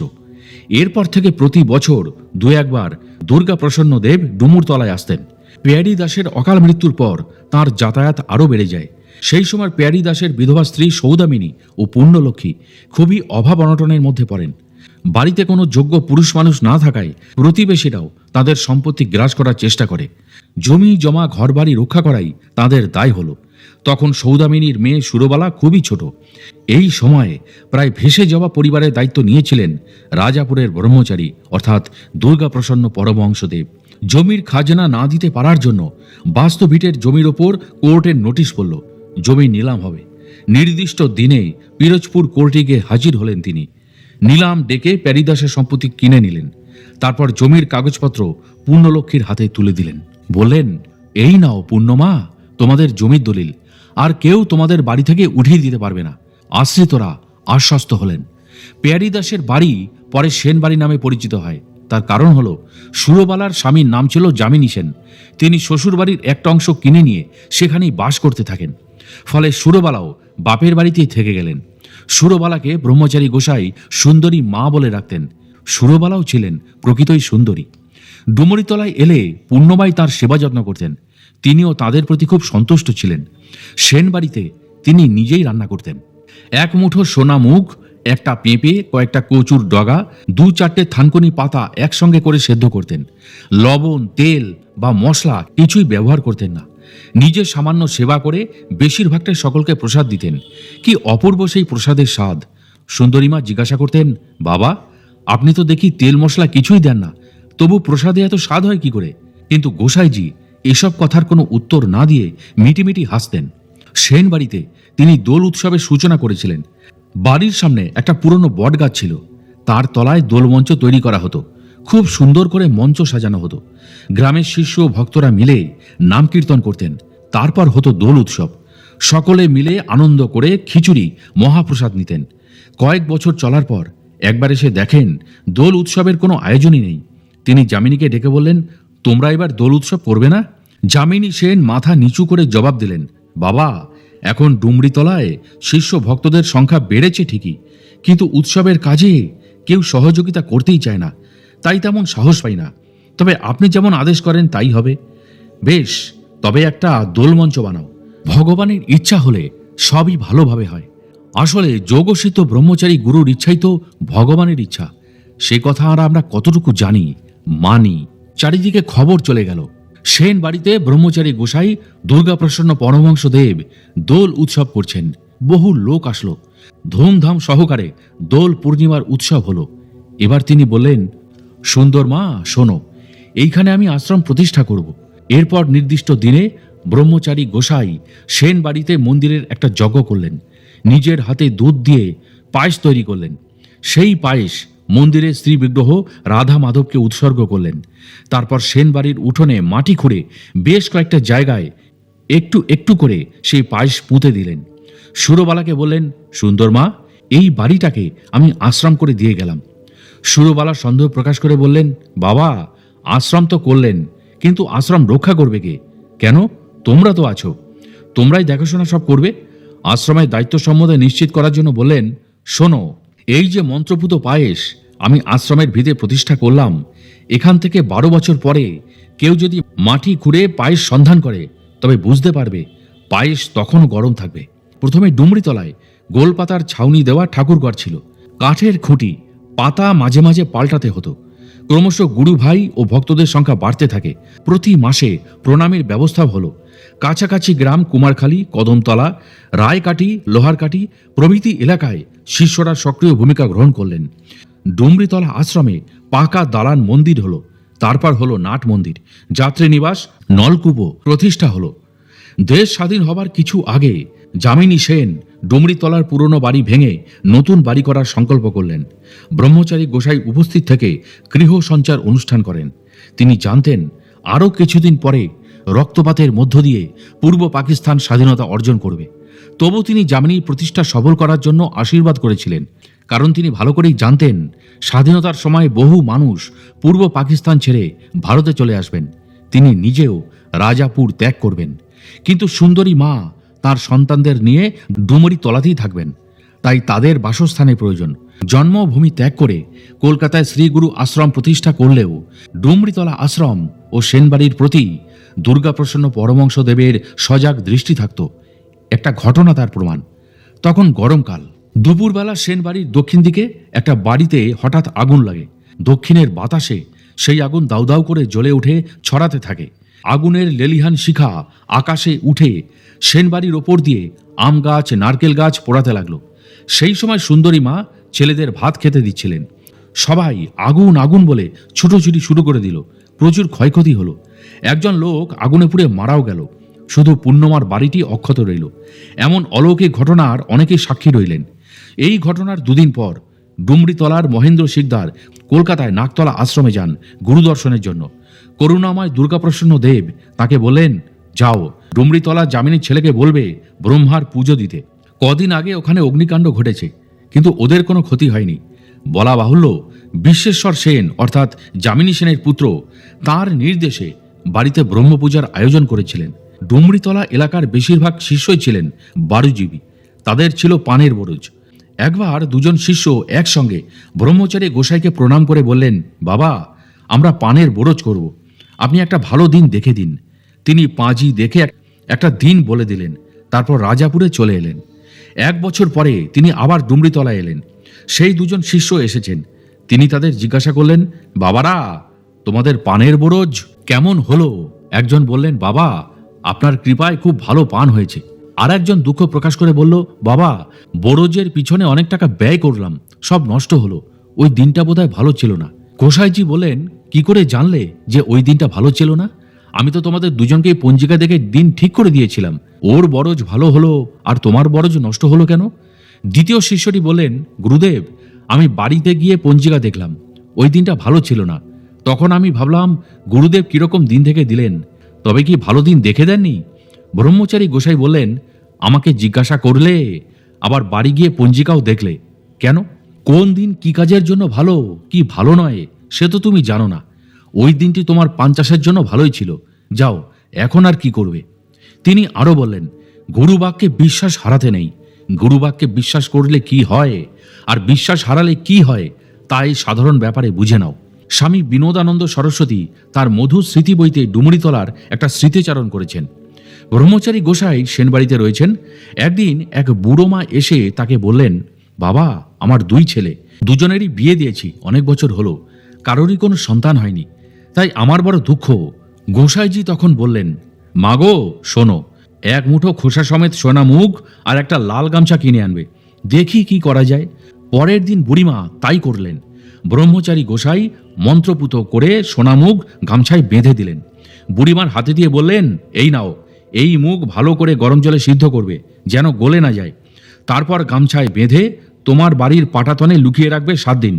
Speaker 1: এরপর থেকে প্রতি বছর 2-1 দুর্গাপ্রসন্ন দেব ডুমুরতলায় আসতেন। পেয়ারী দাসের অকাল মৃত্যুর পর তাঁর যাতায়াত আরও বেড়ে যায়। সেই সময় পেয়ারী দাসের বিধবা স্ত্রী সৌদামিনী ও পুণ্যলক্ষ্মী খুবই অভাব অনটনের মধ্যে পড়েন। বাড়িতে কোনো যোগ্য পুরুষ মানুষ না থাকায় প্রতিবেশীরাও তাদের সম্পত্তি গ্রাস করার চেষ্টা করে। জমি জমা ঘরবাড়ি রক্ষা করাই তাদের দায় হলো। তখন সৌদামিনীর মেয়ে সুরবালা খুবই ছোট। এই সময়ে প্রায় ভেসে যাওয়া পরিবারের দায়িত্ব নিয়েছিলেন রাজাপুরের ব্রহ্মচারী অর্থাৎ দুর্গাপ্রসন্ন পরমহংসদেব। জমির খাজনা না দিতে পারার জন্য বাস্তুভিটের জমির ওপর কোর্টের নোটিশ পড়ল, জমি নিলাম হবে। নির্দিষ্ট দিনে পিরোজপুর কোর্টে গিয়ে হাজির হলেন তিনি। নিলাম ডেকে পেয়ারী দাসের সম্পত্তি কিনে নিলেন। তারপর জমির কাগজপত্র পুণ্যলক্ষ্মীর হাতে তুলে দিলেন। বললেন, এই নাও পুণ্যমা, তোমাদের জমির দলিল, আর কেউ তোমাদের বাড়ি থেকে উঠিয়ে দিতে পারবে না। আশ্রিতরা আশ্বস্ত হলেন। পেয়ারী দাসের বাড়ি পরে সেন বাড়ি নামে পরিচিত হয়। তার কারণ হলো সুরবালার স্বামীর নাম ছিল যামিনী সেন। তিনি শ্বশুরবাড়ির একটা অংশ কিনে নিয়ে সেখানেই বাস করতে থাকেন। ফলে সুরবালাও বাপের বাড়িতেই থেকে গেলেন। সুরবালাকে ব্রহ্মচারী গোসাই সুন্দরী মা বলে রাখতেন। সুরবালাও ছিলেন প্রকৃতই সুন্দরী। ডুমরিতলায় এলে পুণ্যবাই তার সেবা যত্ন করতেন। তিনিও তাদের প্রতি খুব সন্তুষ্ট ছিলেন। সেন বাড়িতে তিনি নিজেই রান্না করতেন। এক মুঠো সোনা মুগ, একটা পেঁপে, কয়েকটা কচুর ডগা, 2-4টে থানকুনি পাতা একসঙ্গে করে সেদ্ধ করতেন। লবণ, তেল বা মশলা কিছুই ব্যবহার করতেন না। নিজে সামান্য সেবা করে বেশিরভাগটাই সকলকে প্রসাদ দিতেন। কি অপূর্ব সেই প্রসাদের স্বাদ! সুন্দরীমা জিজ্ঞাসা করতেন, বাবা, আপনি তো দেখি তেল মশলা কিছুই দেন না, তবু প্রসাদে এত স্বাদ হয় কি করে? কিন্তু গোসাইজি এসব কথার কোনো উত্তর না দিয়ে মিটিমিটি হাসতেন। সেন বাড়িতে তিনি দোল উৎসবের সূচনা করেছিলেন। বাড়ির সামনে একটা পুরনো বট গাছ ছিল, তার তলায় দোলমঞ্চ তৈরি করা হতো। খুব সুন্দর করে মঞ্চ সাজানো হতো। গ্রামের শিষ্য ভক্তরা মিলে নাম কীর্তন করতেন। তারপর হতো দোল উৎসব। সকলে মিলে আনন্দ করে খিচুড়ি মহাপ্রসাদ নিতেন। কয়েক বছর চলার পর একবার এসে দেখেন দোল উৎসবের কোনো আয়োজনই নেই। তিনি যামিনীকে ডেকে বললেন, তোমরা এবার দোল উৎসব করবে না? যামিনী সেন মাথা নিচু করে জবাব দিলেন, বাবা, এখন ডুমরিতলায় শিষ্য ভক্তদের সংখ্যা বেড়েছে ঠিকই, কিন্তু উৎসবের কাজে কেউ সহযোগিতা করতেই চায় না, তাই তেমন সাহস পাই না। তবে আপনি যেমন আদেশ করেন তাই হবে। বেশ, তবে একটা দোলমঞ্চ বানাও। ভগবানের ইচ্ছা হলে সবই ভালোভাবে হয়। আসলে যোগসিদ্ধ ব্রহ্মচারী গুরুর ইচ্ছাই তো ভগবানের ইচ্ছা। সে কথা আর আমরা কতটুকু জানি, মানি? চারিদিকে খবর চলে গেল, সেন বাড়িতে ব্রহ্মচারী গোসাই দুর্গাপ্রসন্ন পরমহংসদেব দোল উৎসব করছেন। বহু লোক আসলো, ধুমধাম সহকারে দোল পূর্ণিমার উৎসব হলো। এবার তিনি বললেন, সুন্দর মা শোনো, এইখানে আমি আশ্রম প্রতিষ্ঠা করব। এরপর নির্দিষ্ট দিনে ব্রহ্মচারী গোসাই সেন বাড়িতে মন্দিরের একটা যজ্ঞ করলেন। নিজের হাতে দুধ দিয়ে পায়েস তৈরি করলেন। সেই পায়েস মন্দিরের শ্রী বিগ্রহ রাধা মাধবকে উৎসর্গ করলেন। তারপর সেন বাড়ির উঠোনে মাটি খুঁড়ে বেশ কয়েকটা জায়গায় একটু একটু করে সেই পায়েস পুঁতে দিলেন। সুরবালাকে বললেন, সুন্দর মা, এই বাড়িটাকে আমি আশ্রম করে দিয়ে গেলাম। সুরবালা সন্দেহ প্রকাশ করে বললেন, বাবা, আশ্রম তো করলেন, কিন্তু আশ্রম রক্ষা করবে কে? কেন? তোমরা তো আছো, তোমরাই দেখাশোনা সব করবে। আশ্রমের দায়িত্ব সম্বন্ধে নিশ্চিত করার জন্য বললেন, শোনো, এই যে মন্ত্রপুত পায়েস আমি আশ্রমের ভিতরে প্রতিষ্ঠা করলাম, এখান থেকে 12 বছর পরে কেউ যদি মাটি খুঁড়ে পায়েস সন্ধান করে, তবে বুঝতে পারবে পায়েস তখনও গরম থাকবে। প্রথমে ডুমরিতলায় গোলপাতার ছাউনি দেওয়া ঠাকুরঘর ছিল। কাঠের খুঁটি, পাতা মাঝে মাঝে পাল্টাতে হতো। ক্রমশ গুরু ভাই ও ভক্তদের সংখ্যা বাড়তে থাকে। প্রতি মাসে প্রণামের ব্যবস্থা হলো। কাছাকাছি গ্রাম কুমারখালী, কদমতলা, রায়কাটি, লোহারকাটি প্রভৃতি এলাকায় শিষ্যরা সক্রিয় ভূমিকা গ্রহণ করলেন। ডুমরিতলা আশ্রমে পাকা দালান মন্দির হলো। তারপর হলো নাট মন্দির, যাত্রী নিবাস, নলকূপও প্রতিষ্ঠা হলো। দেশ স্বাধীন হবার কিছু আগে যামিনী সেন ডুমরিতলার পুরনো বাড়ি ভেঙে নতুন বাড়ি করার সংকল্প করলেন। ব্রহ্মচারী গোসাই উপস্থিত থেকে গৃহ সঞ্চার অনুষ্ঠান করেন। তিনি জানতেন আরও কিছুদিন পরে রক্তপাতের মধ্য দিয়ে পূর্ব পাকিস্তান স্বাধীনতা অর্জন করবে। তবু তিনি যামিনীর প্রতিষ্ঠা সফল করার জন্য আশীর্বাদ করেছিলেন, কারণ তিনি ভালো করেই জানতেন স্বাধীনতার সময় বহু মানুষ পূর্ব পাকিস্তান ছেড়ে ভারতে চলে আসবেন। তিনি নিজেও রাজাপুর ত্যাগ করবেন, কিন্তু সুন্দরী মা তার সন্তানদের নিয়ে ডুমরিতলাতেই থাকবেন। তাই তাদের বাসস্থানের প্রয়োজন। জন্মভূমি ত্যাগ করে কলকাতায় শ্রীগুরু আশ্রম প্রতিষ্ঠা করলেও ডুমরিতলা আশ্রম ও সেনবাড়ির প্রতি দুর্গাপ্রসন্ন পরমহংসদেবের সজাগ দৃষ্টি থাকত। একটা ঘটনা তার প্রমাণ। তখন গরমকাল, দুপুরবেলা সেনবাড়ির দক্ষিণ দিকে একটা বাড়িতে হঠাৎ আগুন লাগে। দক্ষিণের বাতাসে সেই আগুন দাউ দাউ করে জ্বলে উঠে ছড়াতে থাকে। আগুনের লেলিহান শিখা আকাশে উঠে সেনবাড়ির ওপর দিয়ে আম গাছ, নারকেল গাছ পোড়াতে লাগলো। সেই সময় সুন্দরী মা ছেলেদের ভাত খেতে দিচ্ছিলেন। সবাই আগুন আগুন বলে ছুটোছুটি শুরু করে দিল। প্রচুর ক্ষয়ক্ষতি হলো। একজন লোক আগুনে পুড়ে মারাও গেল। শুধু পূর্ণমার বাড়িটি অক্ষত রইল। এমন অলৌকিক ঘটনার অনেকেই সাক্ষী রইলেন। এই ঘটনার দুদিন পর ডুমরিতলার মহেন্দ্র শিকদার কলকাতায় নাকতলা আশ্রমে যান গুরু দর্শনের জন্য। করুণাময় দুর্গাপ্রসন্ন দেব তাকে বললেন, যাও ডুমরিতলা যামিনীর ছেলেকে বলবে ব্রহ্মার পুজো দিতে। কদিন আগে ওখানে অগ্নিকাণ্ড ঘটেছে, কিন্তু ওদের কোনো ক্ষতি হয়নি। বলা বাহুল্য, বিশ্বেশ্বর সেন অর্থাৎ যামিনী সেনের পুত্র তার নির্দেশে বাড়িতে ব্রহ্মপূজার আয়োজন করেছিলেন। ডুমরিতলা এলাকার বেশিরভাগ শিষ্যই ছিলেন বারুজীবী। তাদের ছিল পানের বরজ। একবার দুজন শিষ্য একসঙ্গে ব্রহ্মচারী গোসাইকে প্রণাম করে বললেন, বাবা, আমরা পানের বরজ করব, আপনি একটা ভালো দিন দেখে দিন। তিনি পাঁজি দেখে একটা দিন বলে দিলেন। তারপর রাজাপুরে চলে এলেন। 1 বছর পরে তিনি আবার ডুমরিতলায় এলেন। সেই দুজন শিষ্য এসেছেন। তিনি তাদের জিজ্ঞাসা করলেন, বাবারা, তোমাদের পানের বরজ কেমন হলো? একজন বললেন, বাবা, আপনার কৃপায় খুব ভালো পান হয়েছে। আর একজন দুঃখ প্রকাশ করে বলল, বাবা, বরজের পিছনে অনেক টাকা ব্যয় করলাম, সব নষ্ট হলো। ওই দিনটা বোধহয় ভালো ছিল না। গোসাইজি বলেন, কি করে জানলে যে ওই দিনটা ভালো ছিল না? আমি তো তোমাদের দুজনকেই পঞ্জিকা দেখে দিন ঠিক করে দিয়েছিলাম। ওর বরজ ভালো হলো আর তোমার বরজ নষ্ট হলো কেন? দ্বিতীয় শিষ্যটি বললেন, গুরুদেব, আমি বাড়িতে গিয়ে পঞ্জিকা দেখলাম, ওই দিনটা ভালো ছিল না। তখন আমি ভাবলাম গুরুদেব কিরকম দিন থেকে দিলেন, তবে কি ভালো দিন দেখে দেননি? ব্রহ্মচারী গোসাই বললেন, আমাকে জিজ্ঞাসা করলে, আবার বাড়ি গিয়ে পঞ্জিকাও দেখলে কেন? কোন দিন কি কাজের জন্য ভালো কি ভালো নয় সে তো তুমি জানো না। ওই দিনটি তোমার পান চাষের জন্য ভালোই ছিল, যাও এখন আর কি করবে? তিনি আরো বললেন, গুরুবাক্যে বিশ্বাস হারাতে নেই। গুরুবাক্যে বিশ্বাস করলে কি হয় আর বিশ্বাস হারালে কি হয় তাই সাধারণ ব্যাপারে বুঝে নাও। স্বামী বিনোদানন্দ সরস্বতী তার মধুর স্মৃতি বইতে ডুমরিতলার একটা স্মৃতিচারণ করেছেন। ব্রহ্মচারী গোসাই সেনবাড়িতে রয়েছেন। একদিন এক বুড়ো মা এসে তাকে বললেন, বাবা, আমার 2 ছেলে, দুজনেরই বিয়ে দিয়েছি, অনেক বছর হলো, কারোরই কোনো সন্তান হয়নি, তাই আমার বড় দুঃখ। গোসাইজি তখন বললেন, মাগো শোনো, 1 মুঠো খোসা সমেত সোনা মুগ আর একটা লাল গামছা কিনে আনবে, দেখি কি করা যায়। পরের দিন বুড়িমা তাই করলেন। ব্রহ্মচারী গোসাই মন্ত্রপুত করে সোনামুগ গামছায় বেঁধে দিলেন। বুড়িমার হাতে দিয়ে বললেন, এই নাও, এই মুগ ভালো করে গরম জলে সিদ্ধ করবে, যেন গলে না যায়। তারপর গামছায় বেঁধে তোমার বাড়ির পাটাতনে লুকিয়ে রাখবে 7 দিন।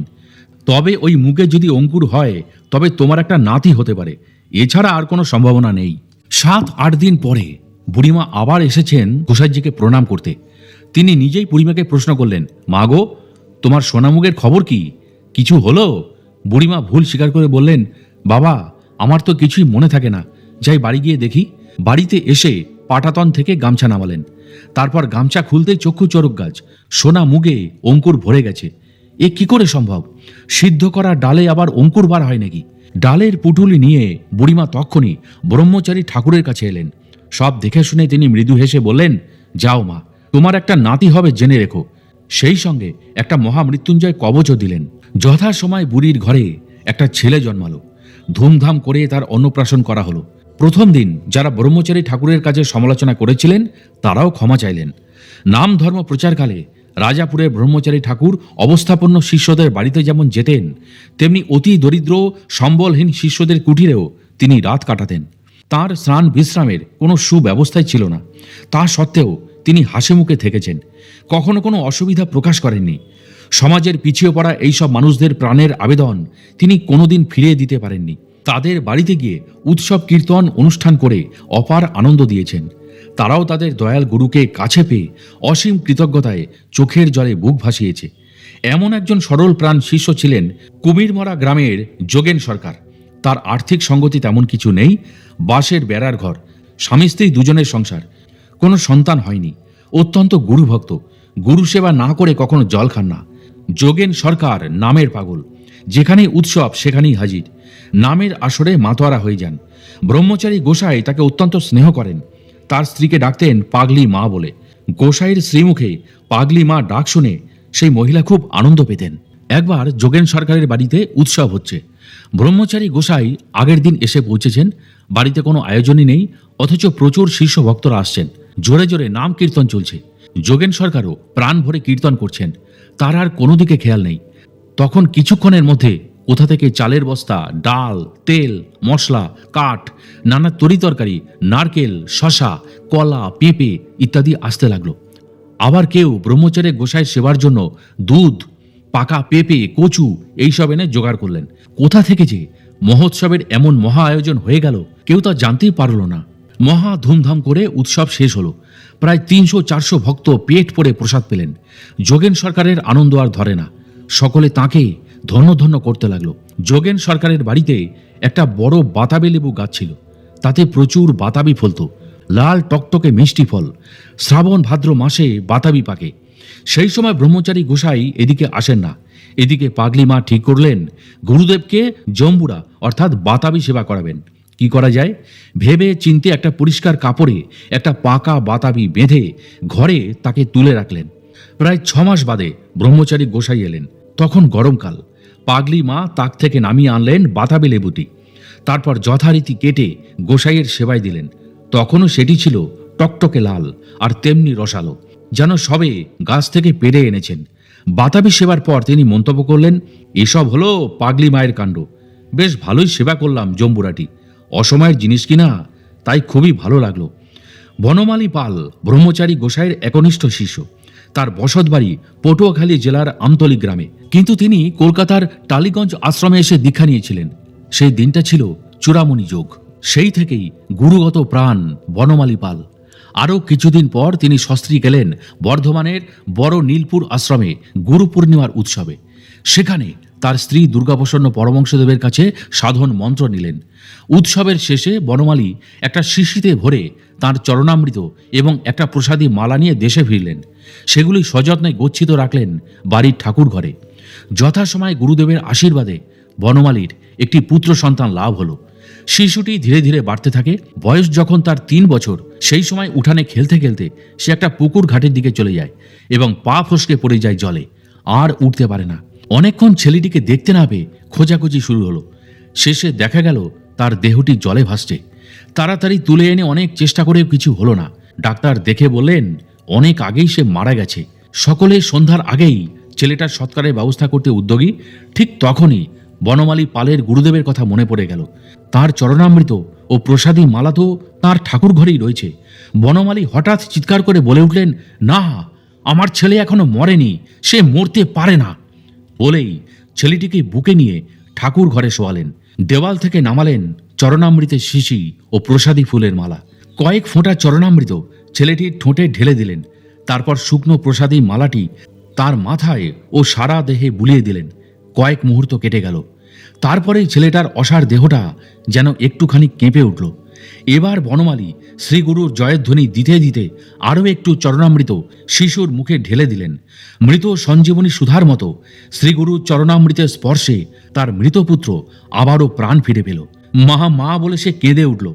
Speaker 1: তবে ওই মুগে যদি অঙ্কুর হয়, তবে তোমার একটা নাতি হতে পারে, এছাড়া আর কোনো সম্ভাবনা নেই। 7-8 দিন পরে বুড়িমা আবার এসেছেন গোসাইজিকে প্রণাম করতে। তিনি নিজেই বুড়িমাকে প্রশ্ন করলেন, মা গো, তোমার সোনামুগের খবর কি? কিছু হলো? বুড়িমা ভুল স্বীকার করে বললেন, বাবা, আমার তো কিছুই মনে থাকে না, যাই বাড়ি গিয়ে দেখি। বাড়িতে এসে পাটাতন থেকে গামছা নামালেন। তারপর গামছা খুলতেই চক্ষু চড়ক গাছ, সোনা মুগে অঙ্কুর ভরে গেছে। এ কি করে সম্ভব? সিদ্ধ করা ডালে আবার অঙ্কুর বার হয় নাকি? ডালের পুটুলি নিয়ে বুড়িমা তক্ষণি ব্রহ্মচারী ঠাকুরের কাছে এলেন। সব দেখে শুনে তিনি মৃদু হেসে বললেন, যাও মা, তোমার একটা নাতি হবে জেনে রেখো। সেই সঙ্গে একটা মহামৃত্যুঞ্জয় কবচও দিলেন। যথাসময় বুড়ির ঘরে একটা ছেলে জন্মালো। ধুমধাম করে তার অন্নপ্রাশন করা হলো। প্রথম দিন যারা ব্রহ্মচারী ঠাকুরের কাছে সমালোচনা করেছিলেন, তারাও ক্ষমা চাইলেন। নাম ধর্ম প্রচারকালে রাজাপুরের ব্রহ্মচারী ঠাকুর অবস্থাপন্ন শিষ্যদের বাড়িতে যেমন যেতেন, তেমনি অতি দরিদ্র সম্বলহীন শিষ্যদের কুটিরেও তিনি রাত কাটাতেন। তার স্নান বিশ্রামের কোনো সুব্যবস্থাই ছিল না। তা সত্ত্বেও তিনি হাসি মুখে থেকেছেন, কখনো কোনো অসুবিধা প্রকাশ করেননি। সমাজের পিছিয়ে পড়া এইসব মানুষদের প্রাণের আবেদন তিনি কোনোদিন ফিরিয়ে দিতে পারেননি। তাদের বাড়িতে গিয়ে উৎসব কীর্তন অনুষ্ঠান করে অপার আনন্দ দিয়েছেন। তারাও তাদের দয়াল গুরুকে কাছে পেয়ে অসীম কৃতজ্ঞতায় চোখের জলে বুক ভাসিয়েছে। এমন একজন সরল প্রাণ শিষ্য ছিলেন কুমিরমরা গ্রামের যোগেন সরকার। তার আর্থিক সঙ্গতি তেমন কিছু নেই, বাঁশের বেড়ার ঘর, স্বামী স্ত্রী দুজনের সংসার, কোনো সন্তান হয়নি। অত্যন্ত গুরুভক্ত, গুরু সেবা না করে কখনো জল খান না। যোগেন সরকার নামের পাগল, যেখানেই উৎসব সেখানেই হাজির। নামের আসরে মাতোয়ারা হয়ে যান। ব্রহ্মচারী গোসাই তাকে অত্যন্ত স্নেহ করেন। তার স্ত্রীকে ডাকতেন পাগলি মা বলে। গোসাইয়ের শ্রীমুখে পাগলি মা ডাক শুনে সেই মহিলা খুব আনন্দ পেতেন। একবার যোগেন সরকারের বাড়িতে উৎসব হচ্ছে। ব্রহ্মচারী গোসাই আগের দিন এসে পৌঁছেছেন। বাড়িতে কোনো আয়োজনই নেই, অথচ প্রচুর শিষ্য ভক্তরা আসছেন। জোরে জোরে নাম কীর্তন চলছে। যোগেন সরকারও প্রাণ ভরে কীর্তন করছেন। তার আর কোনো দিকে খেয়াল নেই। তখন কিছুক্ষণের মধ্যে কোথা থেকে চালের বস্তা, ডাল, তেল, মশলা, কাঠ, নানা তরিতরকারি, নারকেল, শশা, কলা, পেঁপে ইত্যাদি আসতে লাগলো। আবার কেউ ব্রহ্মচারী গোসাই সেবার জন্য দুধ, পাকা পেঁপে, কচু এইসব এনে জোগাড় করলেন। কোথা থেকে যে মহোৎসবের এমন মহা আয়োজন হয়ে গেল, কেউ তা জানতেই পারল না। মহা ধুমধাম করে উৎসব শেষ হলো। প্রায় 300-400 ভক্ত পেট পড়ে প্রসাদ পেলেন। যোগেন সরকারের আনন্দ আর ধরে না। সকলে তাঁকে ধন্য ধন্য করতে লাগলো। যোগেন সরকারের বাড়িতে একটা বড় বাতাবি লেবু গাছ ছিল। তাতে প্রচুর বাতাবি ফলত, লাল টকটকে মিষ্টি ফল। শ্রাবণ ভাদ্র মাসে বাতাবি পাকে। সেই সময় ব্রহ্মচারী গোসাই এদিকে আসেন না। এদিকে পাগলি মা ঠিক করলেন গুরুদেবকে জম্বুরা অর্থাৎ বাতাবি সেবা করাবেন। কি করা যায় ভেবে চিনতে একটা পরিষ্কার কাপড়ে একটা পাকা বাতাবি বেঁধে ঘরে তাকে তুলে রাখলেন। প্রায় 6 মাস বাদে ব্রহ্মচারী গোসাই এলেন। তখন গরমকাল। পাগলি মা তাক থেকে নামিয়ে আনলেন বাতাবি লেবুটি। তারপর যথারীতি কেটে গোসাইয়ের সেবায় দিলেন। তখনও সেটি ছিল টকটকে লাল আর তেমনি রসালো, যেন সবে গাছ থেকে পেড়ে এনেছেন। বাতাবি সেবার পর তিনি মন্তব্য করলেন, এসব হলো পাগলি মায়ের কাণ্ড। বেশ ভালোই সেবা করলাম জম্বুরাটি, অসময়ের জিনিস কিনা, তাই খুবই ভালো লাগলো। বনমালী পাল ব্রহ্মচারী গোসাইয়ের একনিষ্ঠ শিষ্য। তার বসতবাড়ি পটুয়াখালী জেলার আমতলী গ্রামে, কিন্তু তিনি কলকাতার টালিগঞ্জ আশ্রমে এসে দীক্ষা নিয়েছিলেন। সেই দিনটা ছিল চূড়ামণি যোগ। সেই থেকেই গুরুগত প্রাণ বনমালী পাল। আরও কিছুদিন পর তিনি সস্ত্রী গেলেন বর্ধমানের বড় নীলপুর আশ্রমে গুরু পূর্ণিমার উৎসবে। সেখানে তার স্ত্রী দুর্গাপ্রসন্ন পরমহংসদেবের কাছে সাধন মন্ত্র নিলেন। উৎসবের শেষে বনমালী একটা শিশিতে ভরে তাঁর চরণামৃত এবং একটা প্রসাদী মালা নিয়ে দেশে ফিরলেন। সেগুলি সযত্নে গচ্ছিত রাখলেন বাড়ির ঠাকুর ঘরে। যথাসময়ে গুরুদেবের আশীর্বাদে বনমালীর একটি পুত্র সন্তান লাভ হলো। শিশুটি ধীরে ধীরে বাড়তে থাকে। বয়স যখন তার 3 বছর, সেই সময় উঠানে খেলতে খেলতে সে একটা পুকুর ঘাটের দিকে চলে যায় এবং পা ফসকে পড়ে যায় জলে, আর উঠতে পারে না। অনেকক্ষণ ছেলেটিকে দেখতে না পেয়ে খোঁজাখুঁজি শুরু হলো। শেষে দেখা গেল তার দেহটি জলে ভাসছে। তাড়াতাড়ি তুলে এনে অনেক চেষ্টা করেও কিছু হলো না। ডাক্তার দেখে বললেন অনেক আগেই সে মারা গেছে। সকলে সন্ধ্যার আগেই ছেলেটার সৎকারের ব্যবস্থা করতে উদ্যোগী। ঠিক তখনই বনমালী পালের গুরুদেবের কথা মনে পড়ে গেল। তার চরণামৃত ও প্রসাদী মালা তো তাঁর ঠাকুর ঘরেই রয়েছে। বনমালী হঠাৎ চিৎকার করে বলে উঠলেন, না, আমার ছেলে এখনো মরেনি, সে মরতে পারে না। বলেই ছেলেটিকে বুকে নিয়ে ঠাকুর ঘরে শোয়ালেন। দেওয়াল থেকে নামালেন চরণামৃতের শিশি ও প্রসাদী ফুলের মালা। কয়েক ফোঁটা চরণামৃত ছেলেটির ঠোঁটে ঢেলে দিলেন। তারপর শুকনো প্রসাদী মালাটি তার মাথায় ও সারা দেহে বুলিয়ে দিলেন। কয়েক মুহূর্ত কেটে গেল। তারপরেই ছেলেটার অসাড় দেহটা যেন একটুখানি কেঁপে উঠল। এবার বনমালী শ্রীগুরুর জয়ের ধ্বনি দিতে দিতে আরও একটু চরণামৃত শিশুর মুখে ঢেলে দিলেন। মৃত সঞ্জীবনী সুধার মতো শ্রীগুরুর চরণামৃতের স্পর্শে তার মৃতপুত্র আবারও প্রাণ ফিরে পেল। মা মা বলে সে কেঁদে উঠল।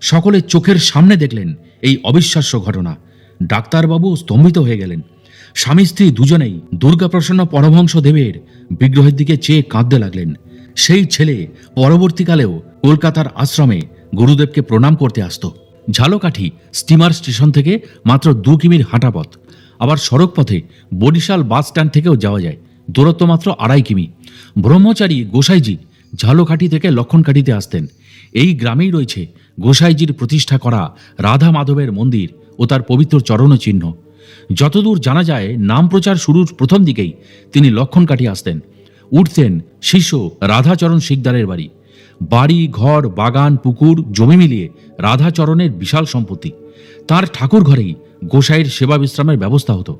Speaker 1: সকলে চোখের সামনে দেখলেন এই অবিশ্বাস্য ঘটনা। ডাক্তারবাবু স্তম্ভিত হয়ে গেলেন। স্বামী স্ত্রী দুজনেই দুর্গাপ্রসন্ন পরমহংস দেবের বিগ্রহের দিকে চেয়ে কাঁদতে লাগলেন। সেই ছেলে পরবর্তীকালেও কলকাতার আশ্রমে গুরুদেবকে প্রণাম করতে আসত। ঝালকাঠি স্টিমার স্টেশন থেকে মাত্র 2 কিমির হাঁটা পথ। আবার সড়ক পথে বরিশাল বাস স্ট্যান্ড থেকেও যাওয়া যায়, দূরত্ব মাত্র 2.5 কিমি। ব্রহ্মচারী গোসাইজি ঝালকাঠি থেকে লক্ষণকাঠিতে আসতেন। এই গ্রামেই রয়েছে গোসাইজির প্রতিষ্ঠা করা রাধা মাধবের মন্দির ও তার পবিত্র চরণ চিহ্ন। যতদূর জানা যায়, নাম প্রচার শুরুর প্রথম দিকেই তিনি লক্ষণকাঠি আসতেন। উঠতেন শিষ্য রাধাচরণ শিকদারের বাড়ি। বাড়ি, ঘর, বাগান, পুকুর, জমি মিলিয়ে রাধাচরণের বিশাল সম্পত্তি। তার ঠাকুর ঘরেই গোসাইয়ের সেবা বিশ্রামের ব্যবস্থা হতো।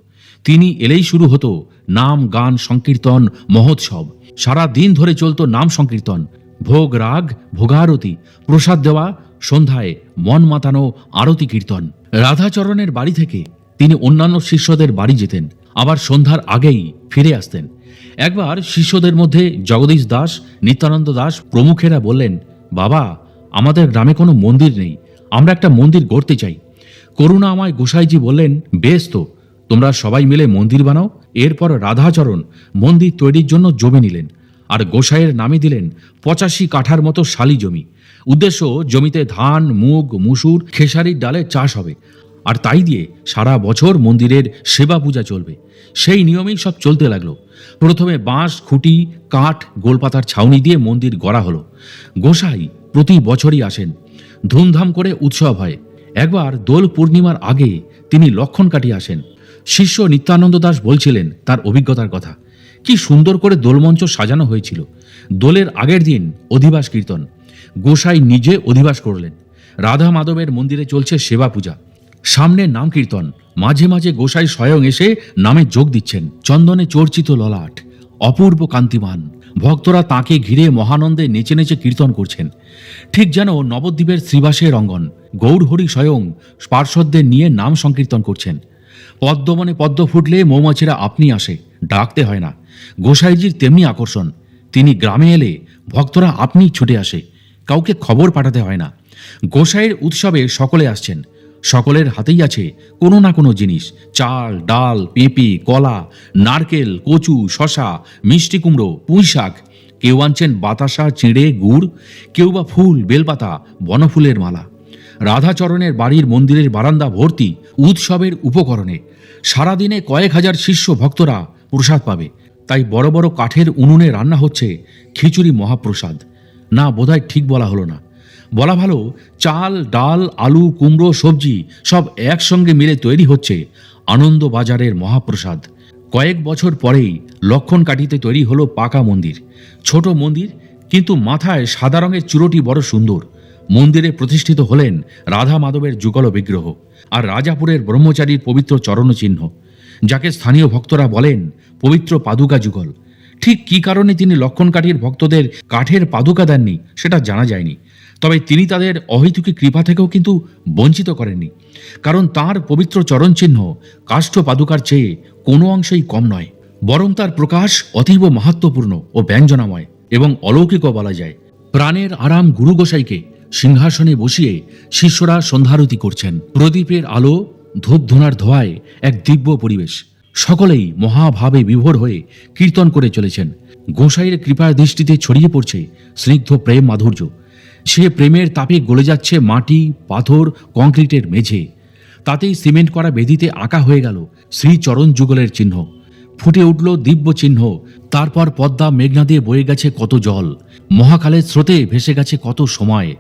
Speaker 1: তিনি এলেই শুরু হতো নাম, গান, সংকীর্তন, মহোৎসব। সারা দিন ধরে চলত নাম সংকীর্তন, ভোগ রাগ, ভোগারতি, প্রসাদ দেওয়া, সন্ধ্যায় মন মাতানো আরতি কীর্তন। রাধাচরণের বাড়ি থেকে তিনি অন্যান্য শিষ্যদের বাড়ি যেতেন, আবার সন্ধ্যার আগেই ফিরে আসতেন। একবার শিষ্যদের মধ্যে জগদীশ দাস, নিত্যানন্দ দাস প্রমুখেরা বললেন, বাবা, আমাদের গ্রামে কোনো মন্দির নেই, আমরা একটা মন্দির গড়তে চাই। করুণাময় গোসাইজি বললেন, বেশ তো, তোমরা সবাই মিলে মন্দির বানাও। এরপর রাধাচরণ মন্দির তৈরির জন্য জমি নিলেন, আর গোসাইয়ের নামে দিলেন 85 কাঠার মতো শালি জমি। উদ্দেশ্য, জমিতে ধান, মুগ, মুসুর, খেসারির ডালের চাষ হবে, আর তাই দিয়ে সারা বছর মন্দিরের সেবা পূজা চলবে। সেই নিয়মেই সব চলতে লাগলো। প্রথমে বাঁশ, খুঁটি, কাঠ, গোলপাতার ছাউনি দিয়ে মন্দির গড়া হলো। গোসাই প্রতি বছরই আসেন। ধুমধাম করে উৎসব হয়। একবার দোল পূর্ণিমার আগে তিনি লক্ষণকাঠি আসেন। শিষ্য নিত্যানন্দ দাস বলছিলেন তার অভিজ্ঞতার কথা। কি সুন্দর করে দোলমঞ্চ সাজানো হয়েছিল। দোলের আগের দিন অধিবাস কীর্তন। গোসাই নিজে অধিবাস করলেন। রাধা মাধবের মন্দিরে চলছে সেবা পূজা, সামনে নাম কীর্তন। মাঝে মাঝে গোসাই স্বয়ং এসে নামে যোগ দিচ্ছেন। চন্দনে চর্চিত ললাট, অপূর্ব কান্তিমান। ভক্তরা তাকে ঘিরে মহানন্দে নেচে নেচে কীর্তন করছেন, ঠিক যেন নবদ্বীপের শ্রীবাসের অঙ্গন। গৌরহরি স্বয়ং পার্শ্বদের নিয়ে নাম সংকীর্তন করছেন। পদ্মবনে পদ্ম ফুটলে মৌমাছিরা আপনি আসে, ডাকতে হয় না। গোসাইজির তেমনি আকর্ষণ। তিনি গ্রামে এলে ভক্তরা আপনি ছুটে আসে, কাউকে খবর পাঠাতে হয় না। গোসাইয়ের উৎসবে সকলে আসছেন। সকলের হাতেই আছে কোনো না কোনো জিনিস, চাল, ডাল, পেঁপে, কলা, নারকেল, কচু, শশা, মিষ্টি কুমড়ো, পুঁই শাক। কেউ আনছেন বাতাসা, চিঁড়ে, গুড়, কেউ বা ফুল, বেলপাতা, বনফুলের মালা। রাধাচরণের বাড়ির মন্দিরের বারান্দা ভর্তি উৎসবের উপকরণে। সারাদিনে কয়েক হাজার শিষ্য ভক্তরা প্রসাদ পাবে। তাই বড় বড় কাঠের উনুনে রান্না হচ্ছে খিচুড়ি মহাপ্রসাদ। না, বোধহয় ঠিক বলা হলো না, বলা ভালো চাল, ডাল, আলু, কুমড়ো, সবজি সব একসঙ্গে মিলে তৈরি হচ্ছে আনন্দবাজারের মহাপ্রসাদ। কয়েক বছর পরেই লক্ষণকাঠিতে তৈরি হলো পাকা মন্দির। ছোট মন্দির, কিন্তু মাথায় সাদা রঙের চূড়োটি বড় সুন্দর। মন্দিরে প্রতিষ্ঠিত হলেন রাধা মাধবের যুগল বিগ্রহ আর রাজাপুরের ব্রহ্মচারীর পবিত্র চরণ চিহ্ন, যাকে স্থানীয় ভক্তরা বলেন পবিত্র পাদুকা যুগল। ঠিক কী কারণে তিনি লক্ষণকাঠির ভক্তদের কাঠের পাদুকা দেননি সেটা জানা যায়নি। তবে তিনি তাদের অহৈতুকী কৃপা থেকেও কিন্তু বঞ্চিত করেননি, কারণ তাঁর পবিত্র চরণ চিহ্ন কাষ্ঠ পাদুকার চেয়ে কোনো অংশেই কম নয়, বরং তার প্রকাশ অতীব মাহাত্ম্যপূর্ণ ও ব্যঞ্জনাময় এবং অলৌকিকও বলা যায়। প্রাণের আরাম গুরু গোসাইকে সিংহাসনে বসিয়ে শিষ্যরা সন্ধ্যারতি করছেন। প্রদীপের আলো, ধূপধুনার ধোঁয়ায় এক দিব্য পরিবেশ। সকলেই মহাভাবে বিভোর হয়ে কীর্তন করে চলেছেন। গোসাইয়ের কৃপা দৃষ্টিতে ছড়িয়ে পড়ছে স্নিগ্ধ প্রেম মাধুর্য। সে প্রেমের তাপে গলে যাচ্ছে মাটি, পাথর, কংক্রিটের মেঝে। তাতেই সিমেন্ট করা বেদিতে আঁকা হয়ে গেল শ্রীচরণ যুগলের চিহ্ন। ফুটে উঠল দিব্য চিহ্ন। তারপর পদ্মা মেঘনা দিয়ে বয়ে গেছে কত জল, মহাকালের স্রোতে ভেসে গেছে কত সময়।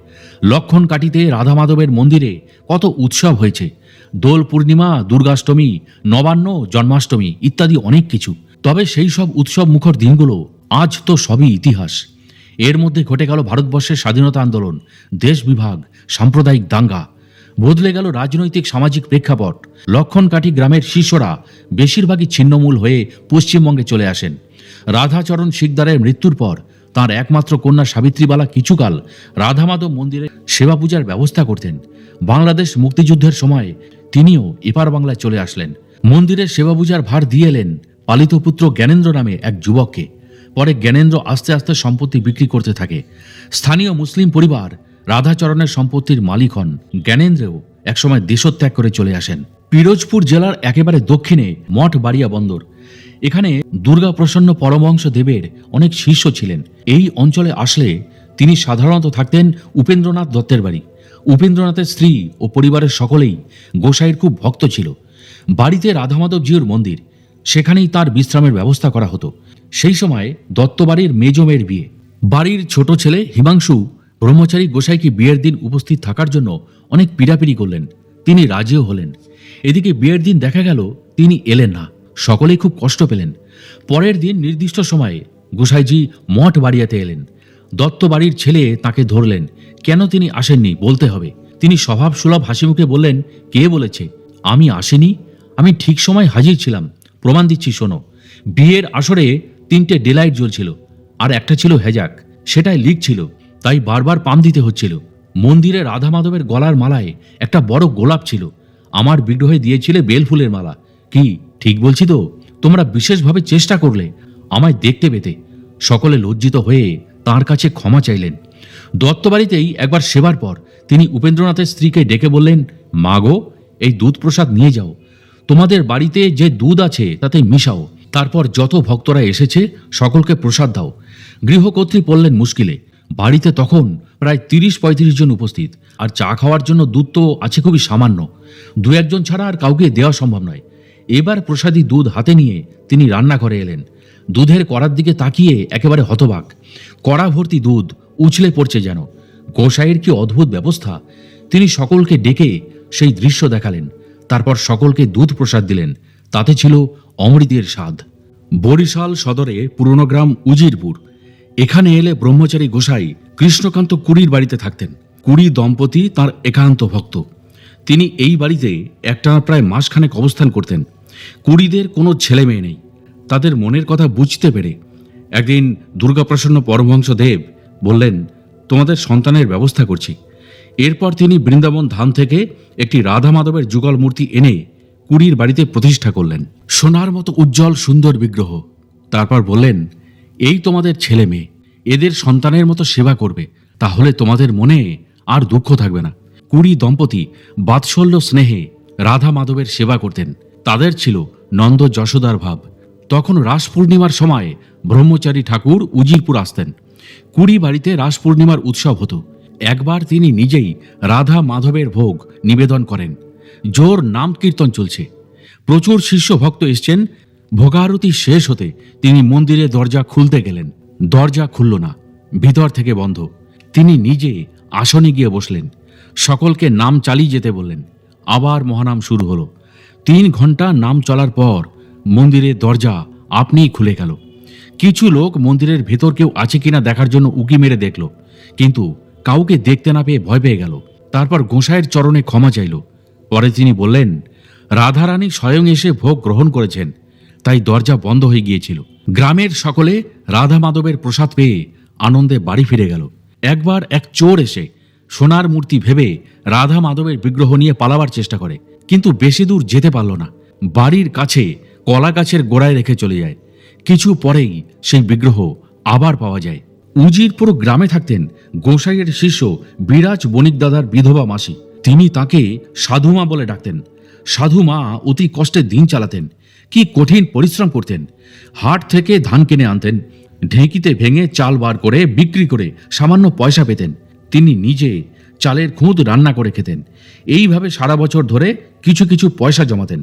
Speaker 1: লক্ষণ কাটিতে রাধা মাধবের মন্দিরে কত উৎসব হয়েছে। দোল পূর্ণিমা, দুর্গাষ্টমী, নবান্ন, জন্মাষ্টমী ইত্যাদি অনেক কিছু। তবে সেই সব উৎসব মুখর দিনগুলো আজ তো সবই ইতিহাস। এর মধ্যে ঘটে গেল ভারতবর্ষের স্বাধীনতা আন্দোলন, দেশ বিভাগ, সাম্প্রদায়িক দাঙ্গা। বদলে গেল রাজনৈতিক সামাজিক প্রেক্ষাপট। লক্ষণকাঠি গ্রামের শিষ্যরা বেশিরভাগই ছিন্নমূল হয়ে পশ্চিমবঙ্গে চলে আসেন। রাধাচরণ শিকদারের মৃত্যুর পর তাঁর একমাত্র কন্যা সাবিত্রীবালা কিছুকাল রাধামাধব মন্দিরে সেবা পূজার ব্যবস্থা করতেন। বাংলাদেশ মুক্তিযুদ্ধের সময় তিনিও এপার বাংলায় চলে আসলেন। মন্দিরের সেবা পূজার ভার দিয়ে এলেন পালিত পুত্র জ্ঞানেন্দ্র নামে এক যুবককে। পরে জ্ঞানেন্দ্র আস্তে আস্তে সম্পত্তি বিক্রি করতে থাকে। স্থানীয় মুসলিম পরিবার রাধাচরণের সম্পত্তির মালিক হন। জ্ঞানেন্দ্রও একসময় দেশত্যাগ করে চলে আসেন। পিরোজপুর জেলার একেবারে দক্ষিণে মঠবাড়িয়া বন্দর। এখানে দুর্গাপ্রসন্ন পরমহংস দেবের অনেক শিষ্য ছিলেন। এই অঞ্চলে আসলে তিনি সাধারণত থাকতেন উপেন্দ্রনাথ দত্তের বাড়ি। উপেন্দ্রনাথের স্ত্রী ও পরিবারের সকলেই গোসাইয়ের খুব ভক্ত ছিল। বাড়িতে রাধামাধবজিউর মন্দির, সেখানেই তার বিশ্রামের ব্যবস্থা করা হতো। সেই সময় দত্তবাড়ির মেজ মেয়ের বিয়ে। বাড়ির ছোট ছেলে হিমাংশু ব্রহ্মচারী গোসাইকে বিয়ের দিন উপস্থিত থাকার জন্য অনেক পীড়াপিড়ি করলেন। তিনি রাজিও হলেন। এদিকে বিয়ের দিন দেখা গেল তিনি এলেন না। সকলেই খুব কষ্ট পেলেন। পরের দিন নির্দিষ্ট সময়ে গোসাইজি মঠ বাড়িয়াতে এলেন। দত্তবাড়ির ছেলে তাকে ধরলেন। কেন তিনি আসেননি বলতে হবে। তিনি স্বভাব সুলভ হাসিমুখে বললেন, কে বলেছে আমি আসিনি? আমি ঠিক সময় হাজির ছিলাম, প্রমাণ দিচ্ছি শোনো। বিয়ের আসরে 3টে ডেলাইট জ্বলছিল, আর একটা ছিল হেজাক, সেটাই লিক ছিল, তাই বারবার পাম দিতে হচ্ছিল। মন্দিরে রাধা মাধবের গলার মালায় একটা বড় গোলাপ ছিল। আমার বিগ্রহে দিয়েছিলে বেলফুলের মালা। কি ঠিক বলছি তো? তোমরা বিশেষভাবে চেষ্টা করলে আমায় দেখতে পেতে। সকলে লজ্জিত হয়ে তাঁর কাছে ক্ষমা চাইলেন। দত্তবাড়িতেই একবার সেবার পর তিনি উপেন্দ্রনাথের স্ত্রীকে ডেকে বললেন, মা গো, এই দুধ প্রসাদ নিয়ে যাও। তোমাদের বাড়িতে যে দুধ আছে তাতে মিশাও। তারপর যত ভক্তরা এসেছে সকলকে প্রসাদ দাও। গৃহকর্ত্রী পড়লেন মুশকিলে। বাড়িতে তখন প্রায় 30-35 জন উপস্থিত, আর চা খাওয়ার জন্য দুধ তো আছে খুবই সামান্য। 2-1 জন ছাড়া আর কাউকে দেওয়া সম্ভব নয়। এবার প্রসাদী দুধ হাতে নিয়ে তিনি রান্নাঘরে এলেন। দুধের কড়ার দিকে তাকিয়ে একেবারে হতবাক। কড়া ভর্তি দুধ উছলে পড়ছে যেন। গোসাইয়ের কি অদ্ভুত ব্যবস্থা! তিনি সকলকে ডেকে সেই দৃশ্য দেখালেন। তারপর সকলকে দুধ প্রসাদ দিলেন। তাতে ছিল অমৃতের স্বাদ। বরিশাল সদরে পুরনো গ্রাম উজিরপুর। এখানে এলে ব্রহ্মচারী গোসাই কৃষ্ণকান্ত কুড়ির বাড়িতে থাকতেন। কুড়ি দম্পতি তার একান্ত ভক্ত। তিনি এই বাড়িতে একটানা প্রায় মাসখানেক অবস্থান করতেন। কুড়িদের কোনো ছেলে মেয়ে নেই। তাদের মনের কথা বুঝতে পেরে একদিন দুর্গাপ্রসন্ন পরমহংস দেব বললেন, তোমাদের সন্তানের ব্যবস্থা করছি। এরপর তিনি বৃন্দাবন ধাম থেকে একটি রাধা মাধবের যুগল মূর্তি এনে কুড়ির বাড়িতে প্রতিষ্ঠা করলেন। সোনার মতো উজ্জ্বল সুন্দর বিগ্রহ। তারপর বললেন, এই তোমাদের ছেলে মেয়ে, এদের সন্তানের মতো সেবা করবে, তাহলে তোমাদের মনে আর দুঃখ থাকবে না। কুড়ি দম্পতি বাৎসল্য স্নেহে রাধা মাধবের সেবা করতেন। তাদের ছিল নন্দ যশোদার ভাব। তখন রাস পূর্ণিমার সময় ব্রহ্মচারী ঠাকুর উজিরপুর আসতেন। কুড়ি বাড়িতে রাস পূর্ণিমার উৎসব হতো। একবার তিনি নিজেই রাধা মাধবের ভোগ নিবেদন করেন। জোর নাম কীর্তন চলছে, প্রচুর শিষ্য ভক্ত এসছেন। ভোগারতি শেষ হতে তিনি মন্দিরে দরজা খুলতে গেলেন। দরজা খুলল না, ভিতর থেকে বন্ধ। তিনি নিজে আসনে গিয়ে বসলেন। সকলকে নাম চালিয়ে যেতে বললেন। আবার মহানাম শুরু হলো। 3 ঘন্টা নাম চলার পর মন্দিরের দরজা আপনিই খুলে গেল। কিছু লোক মন্দিরের ভেতর কেউ আছে কিনা দেখার জন্য উকি মেরে দেখল, কিন্তু কাউকে দেখতে না পেয়ে ভয় পেয়ে গেল। তারপর গোসাইয়ের চরণে ক্ষমা চাইল। পরে তিনি বললেন, রাধারানী স্বয়ং এসে ভোগ গ্রহণ করেছেন, তাই দরজা বন্ধ হয়ে গিয়েছিল। গ্রামের সকলে রাধা মাধবের প্রসাদ পেয়ে আনন্দে বাড়ি ফিরে গেল। একবার এক চোর এসে সোনার মূর্তি ভেবে রাধা মাধবের বিগ্রহ নিয়ে পালাবার চেষ্টা করে, কিন্তু বেশি দূর যেতে পারল না। বাড়ির কাছে কলা গাছের গোড়ায় রেখে চলে যায়। কিছু পরেই সেই বিগ্রহ আবার পাওয়া যায়। উজিরপুর গ্রামে থাকতেন গোসাইয়ের শিষ্য বিরাজ বণিক দাদার বিধবা মাসি। তিনি তাকে সাধুমা বলে ডাকতেন। সাধুমা অতি কষ্টে দিন চালাতেন, কি কঠিন পরিশ্রম করতেন। হাট থেকে ধান কিনে আনতেন, ঢেঁকিতে ভেঙে চাল বার করে বিক্রি করে সামান্য পয়সা পেতেন। তিনি নিজে চালের খুঁত রান্না করে খেতেন। এইভাবে সারা বছর ধরে কিছু কিছু পয়সা জমাতেন।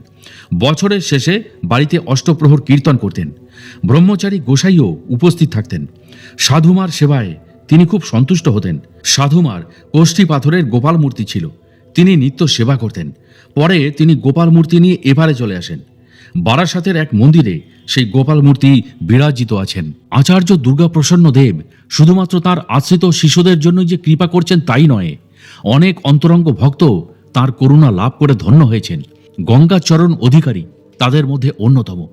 Speaker 1: বছরের শেষে বাড়িতে অষ্টপ্রহর কীর্তন করতেন। ব্রহ্মচারী গোসাইও উপস্থিত থাকতেন। সাধুমার সেবায় তিনি খুব সন্তুষ্ট হতেন। সাধুমার কোষ্ঠী পাথরের গোপাল মূর্তি ছিল, তিনি নিত্য সেবা করতেন। পরে তিনি গোপাল মূর্তি নিয়ে এপারে চলে আসেন। বারাসাতের এক মন্দিরে সেই গোপাল মূর্তি বিরাজিত আছেন। আচার্য দুর্গাপ্রসন্ন দেব শুধুমাত্র তার আশ্রিত শিশুদের জন্য যে কৃপা করছেন তাই নয়, অনেক অন্তরঙ্গ ভক্ত তার করুণা লাভ করে ধন্য হয়েছেন। গঙ্গাচরণ অধিকারী তাদের মধ্যে অন্যতম।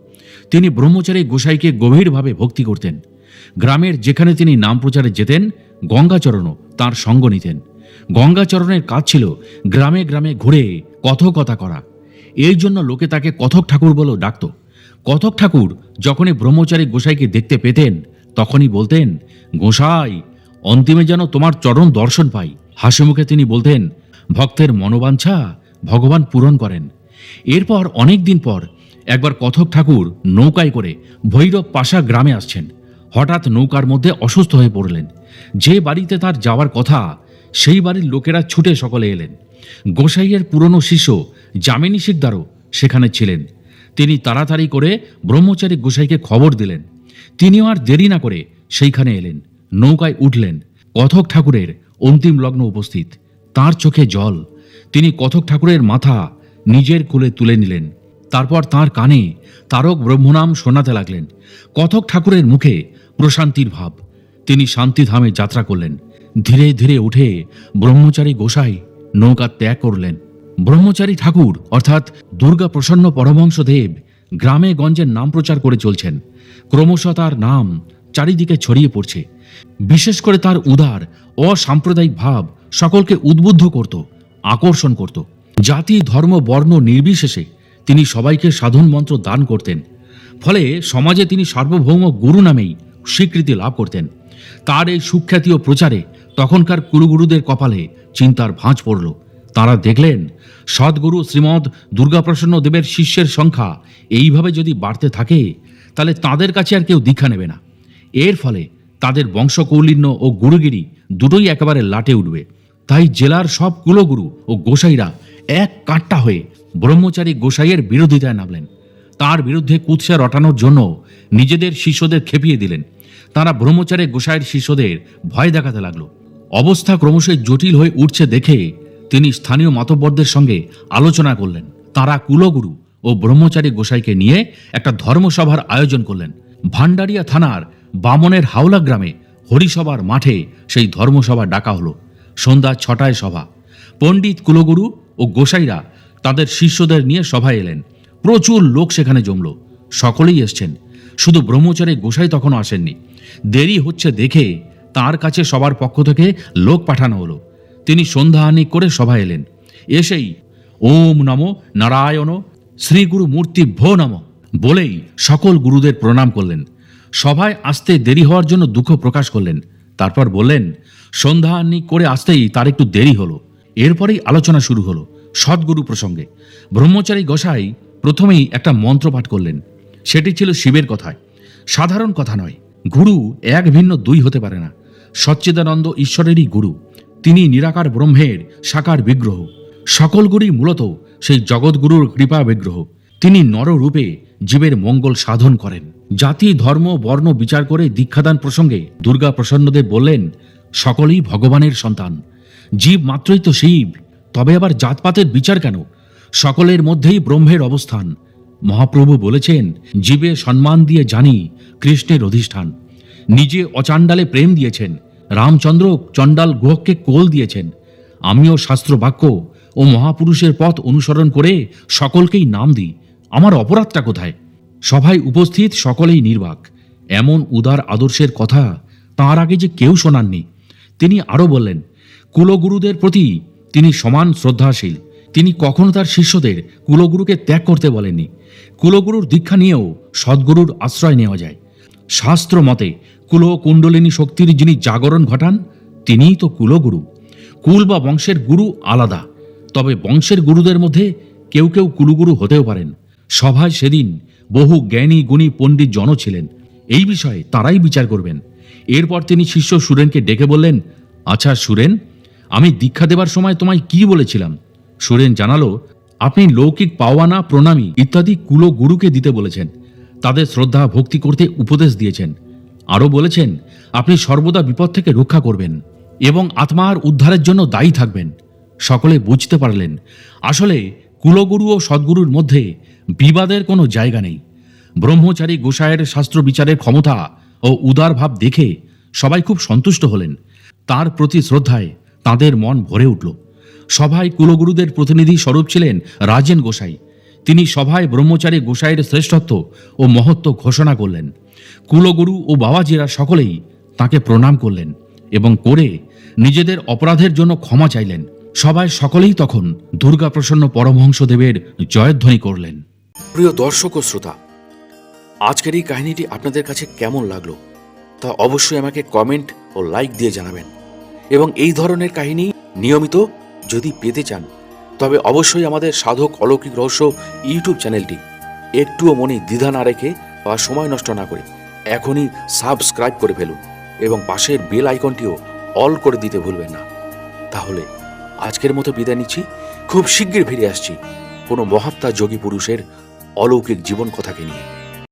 Speaker 1: তিনি ব্রহ্মচারী গোসাইকে গভীরভাবে ভক্তি করতেন। গ্রামের যেখানে তিনি নাম প্রচারে যেতেন, গঙ্গাচরণও তার সঙ্গ নিতেন। গঙ্গাচরণের কাজ ছিল গ্রামে গ্রামে ঘুরে কথকতা করা। এই জন্য লোকে তাকে কথক ঠাকুর বলেও ডাকত। কথক ঠাকুর যখনই ব্রহ্মচারী গোসাইকে দেখতে পেতেন তখনই বলতেন, গোসাই, অন্তিমে যেন তোমার চরণ দর্শন পাই। হাসি মুখে তিনি বলতেন, ভক্তের মনোবাঞ্ছা ভগবান পূরণ করেন। এরপর অনেক দিন পর একবার কথক ঠাকুর নৌকায় করে ভৈরব পাশা গ্রামে আসছেন। হঠাৎ নৌকার মধ্যে অসুস্থ হয়ে পড়লেন। যে বাড়িতে তার যাওয়ার কথা সেই বাড়ির লোকেরা ছুটে সকলে এলেন। গোসাইয়ের পুরনো শিষ্য যামিনী শিকদারও সেখানে ছিলেন। তিনি তাড়াতাড়ি করে ব্রহ্মচারী গোসাইকে খবর দিলেন। তিনিও আর দেরি না করে সেইখানে এলেন, নৌকায় উঠলেন। কথক ঠাকুরের অন্তিম লগ্ন উপস্থিত, তার চোখে জল। তিনি কথক ঠাকুরের মাথা নিজের কোলে তুলে নিলেন। তারপর তার কানে তারক ব্রহ্মনাম শোনাতে লাগলেন। কথক ঠাকুরের মুখে প্রশান্তির ভাব। তিনি শান্তিধামে যাত্রা করলেন। ধীরে ধীরে উঠে ব্রহ্মচারী গোসাই নৌকা ত্যাগ করলেন। ব্রহ্মচারী ঠাকুর অর্থাৎ দুর্গা প্রসন্ন পরমহংসদেব গ্রামে গঞ্জের নাম প্রচার করে চলছেন। ক্রমশ তার নাম চারিদিকে ছড়িয়ে পড়ছে। বিশেষ করে তার উদার অসাম্প্রদায়িক ভাব সকলকে উদ্বুদ্ধ করত, আকর্ষণ করত। জাতি ধর্ম বর্ণ নির্বিশেষে তিনি সবাইকে সাধন মন্ত্র দান করতেন। ফলে সমাজে তিনি সার্বভৌম গুরু নামেই স্বীকৃতি লাভ করতেন। তার এই সুখ্যাতি ও প্রচারে তখনকার কুলগুরুদের কপালে চিন্তার ভাঁজ পড়ল। তারা দেখলেন সদ্গুরু শ্রীমৎ দুর্গাপ্রসন্ন দেবের শিষ্যের সংখ্যা এইভাবে যদি বাড়তে থাকে তাহলে তাদের কাছে আর কেউ দীক্ষা নেবে না। এর ফলে তাদের বংশকৌলিন্য ও গুরুগিরি দুটোই একেবারে লাটে উঠবে। তাই জেলার সব কুলগুরু ও গোসাইরা এক কাট্টা হয়ে ব্রহ্মচারী গোসাইয়ের বিরোধিতায় নামলেন। তার বিরুদ্ধে কুৎসা রটানোর জন্য নিজেদের শিষ্যদের খেপিয়ে দিলেন। তারা ব্রহ্মচারী গোসাইয়ের শিষ্যদের ভয় দেখাতে লাগলো। অবস্থা ক্রমশ জটিল হয়ে উঠছে দেখে তিনি স্থানীয় মাতব্বরদের সঙ্গে আলোচনা করলেন। তারা কুলগুরু ও ব্রহ্মচারী গোসাইকে নিয়ে একটা ধর্মসভার আয়োজন করলেন। ভান্ডারিয়া থানার বামনের হাওলা গ্রামে হরিসভার মাঠে সেই ধর্মসভা ডাকা হলো। সন্ধ্যা 6টায় সভা। পণ্ডিত কুলগুরু ও গোসাইরা তাদের শিষ্যদের নিয়ে সভায় এলেন। প্রচুর লোক সেখানে জমল। সকলেই এসছেন, শুধু ব্রহ্মচারী গোসাই তখনও আসেননি। দেরি হচ্ছে দেখে তার কাছে সবার পক্ষ থেকে লোক পাঠানো হলো। তিনি সন্ধ্যা আহ্নিক করে সভায় এলেন। এসেই ওম নমো নারায়ণ শ্রীগুরু মূর্তি ভো নম বলেই সকল গুরুদের প্রণাম করলেন। সভায় আসতে দেরি হওয়ার জন্য দুঃখ প্রকাশ করলেন। তারপর বললেন, সন্ধ্যা আহ্নিক করে আসতেই তার একটু দেরি হলো। এরপরেই আলোচনা শুরু হলো সদ্গুরু প্রসঙ্গে। ব্রহ্মচারী গোসাই প্রথমেই একটা মন্ত্র পাঠ করলেন। সেটি ছিল শিবের কথায়, সাধারণ কথা নয়। গুরু এক ভিন্ন দুই হতে পারে না। সচ্চিদানন্দ ঈশ্বরেরই গুরু। তিনি নিরাকার ব্রহ্মের সাকার বিগ্রহ। সকল গুরুই মূলত সেই জগৎগুরুর কৃপা বিগ্রহ। তিনি নররূপে জীবের মঙ্গল সাধন করেন। জাতি ধর্ম বর্ণ বিচার করে দীক্ষাদান প্রসঙ্গে দুর্গা প্রসন্নদেব বললেন, সকলেই ভগবানের সন্তান। জীব মাত্রই তো শিব, তবে আবার জাতপাতের বিচার কেন? সকলের মধ্যেই ব্রহ্মের অবস্থান। মহাপ্রভু বলেছেন, জীবে সম্মান দিয়ে জানি কৃষ্ণের অধিষ্ঠান। নিজে অচাণ্ডালে প্রেম দিয়েছেন, রামচন্দ্র চণ্ডাল গোহকে কোল দিয়েছেন। আমিও শাস্ত্র বাক্য ও মহাপুরুষের পথ অনুসরণ করে সকলকেই নাম দিই। আমার অপরাধটা কোথায়? সভায় উপস্থিত সকলেই নির্বাক। এমন উদার আদর্শের কথা তাঁর আগে যে কেউ শোনাননি। তিনি আরও বললেন, কুলগুরুদের প্রতি তিনি সমান শ্রদ্ধাশীল। তিনি কখনো তার শিষ্যদের কুলগুরুকে ত্যাগ করতে বলেননি। কুলগুরুর দীক্ষা নিয়েও সদ্গুরুর আশ্রয় নেওয়া যায়। শাস্ত্র মতে কুল কুণ্ডলিনী শক্তির যিনি জাগরণ ঘটান তিনিই তো কুলগুরু। কুল বা বংশের গুরু আলাদা, তবে বংশের গুরুদের মধ্যে কেউ কেউ কুলগুরু হতেও পারেন। সভায় সেদিন বহু জ্ঞানী গুণী পণ্ডিত জন ছিলেন। এই বিষয়ে তারাই বিচার করবেন। এরপর তিনি শিষ্য সুরেনকে ডেকে বললেন, আচ্ছা সুরেন, আমি দীক্ষা দেবার সময় তোমায় কি বলেছিলাম? সুরেন জানালো, আপনি লৌকিক পাওয়ানা প্রণামী ইত্যাদি কুলগুরুকে দিতে বলেছেন, তাদের শ্রদ্ধা ভক্তি করতে উপদেশ দিয়েছেন। আরও বলেছেন আপনি সর্বদা বিপদ থেকে রক্ষা করবেন এবং আত্মার উদ্ধারের জন্য দায়ী থাকবেন। সকলে বুঝতে পারলেন আসলে কুলগুরু ও সদ্গুরুর মধ্যে বিবাদের কোনো জায়গা নেই। ব্রহ্মচারী গোসাইয়ের শাস্ত্র বিচারের ক্ষমতা ও উদার ভাব দেখে সবাই খুব সন্তুষ্ট হলেন। তার প্রতি শ্রদ্ধায় তাদের মন ভরে উঠল। সভায় কুলগুরুদের প্রতিনিধি স্বরূপ ছিলেন রাজেন গোসাই। তিনি সভায় ব্রহ্মচারী গোসাইয়ের শ্রেষ্ঠত্ব ও মহত্ব ঘোষণা করলেন। কুলগুরু ও বাবাজিরা সকলেই তাকে প্রণাম করলেন এবং করে নিজেদের অপরাধের জন্য ক্ষমা চাইলেন। সবাই সকলেই তখন দুর্গাপ্রসন্ন পরমহংসদেবের জয়ধ্বনি করলেন।
Speaker 2: প্রিয় দর্শক ও শ্রোতা, আজকের এই কাহিনীটি আপনাদের কাছে কেমন লাগলো তা অবশ্যই আমাকে কমেন্ট ও লাইক দিয়ে জানাবেন। এবং এই ধরনের কাহিনী নিয়মিত যদি পেতে চান তবে অবশ্যই আমাদের সাধক অলৌকিক রহস্য ইউটিউব চ্যানেলটি একটুও মনে দ্বিধা না রেখে বা সময় নষ্ট না করে এখনই সাবস্ক্রাইব করে ফেলুন এবং পাশের বেল আইকনটিও অল করে দিতে ভুলবেন না। তাহলে আজকের মতো বিদায় নিচ্ছি। খুব শীঘ্রই ফিরে আসছি কোনো মহাত্মা যোগী পুরুষের অলৌকিক জীবন কথাকে নিয়ে।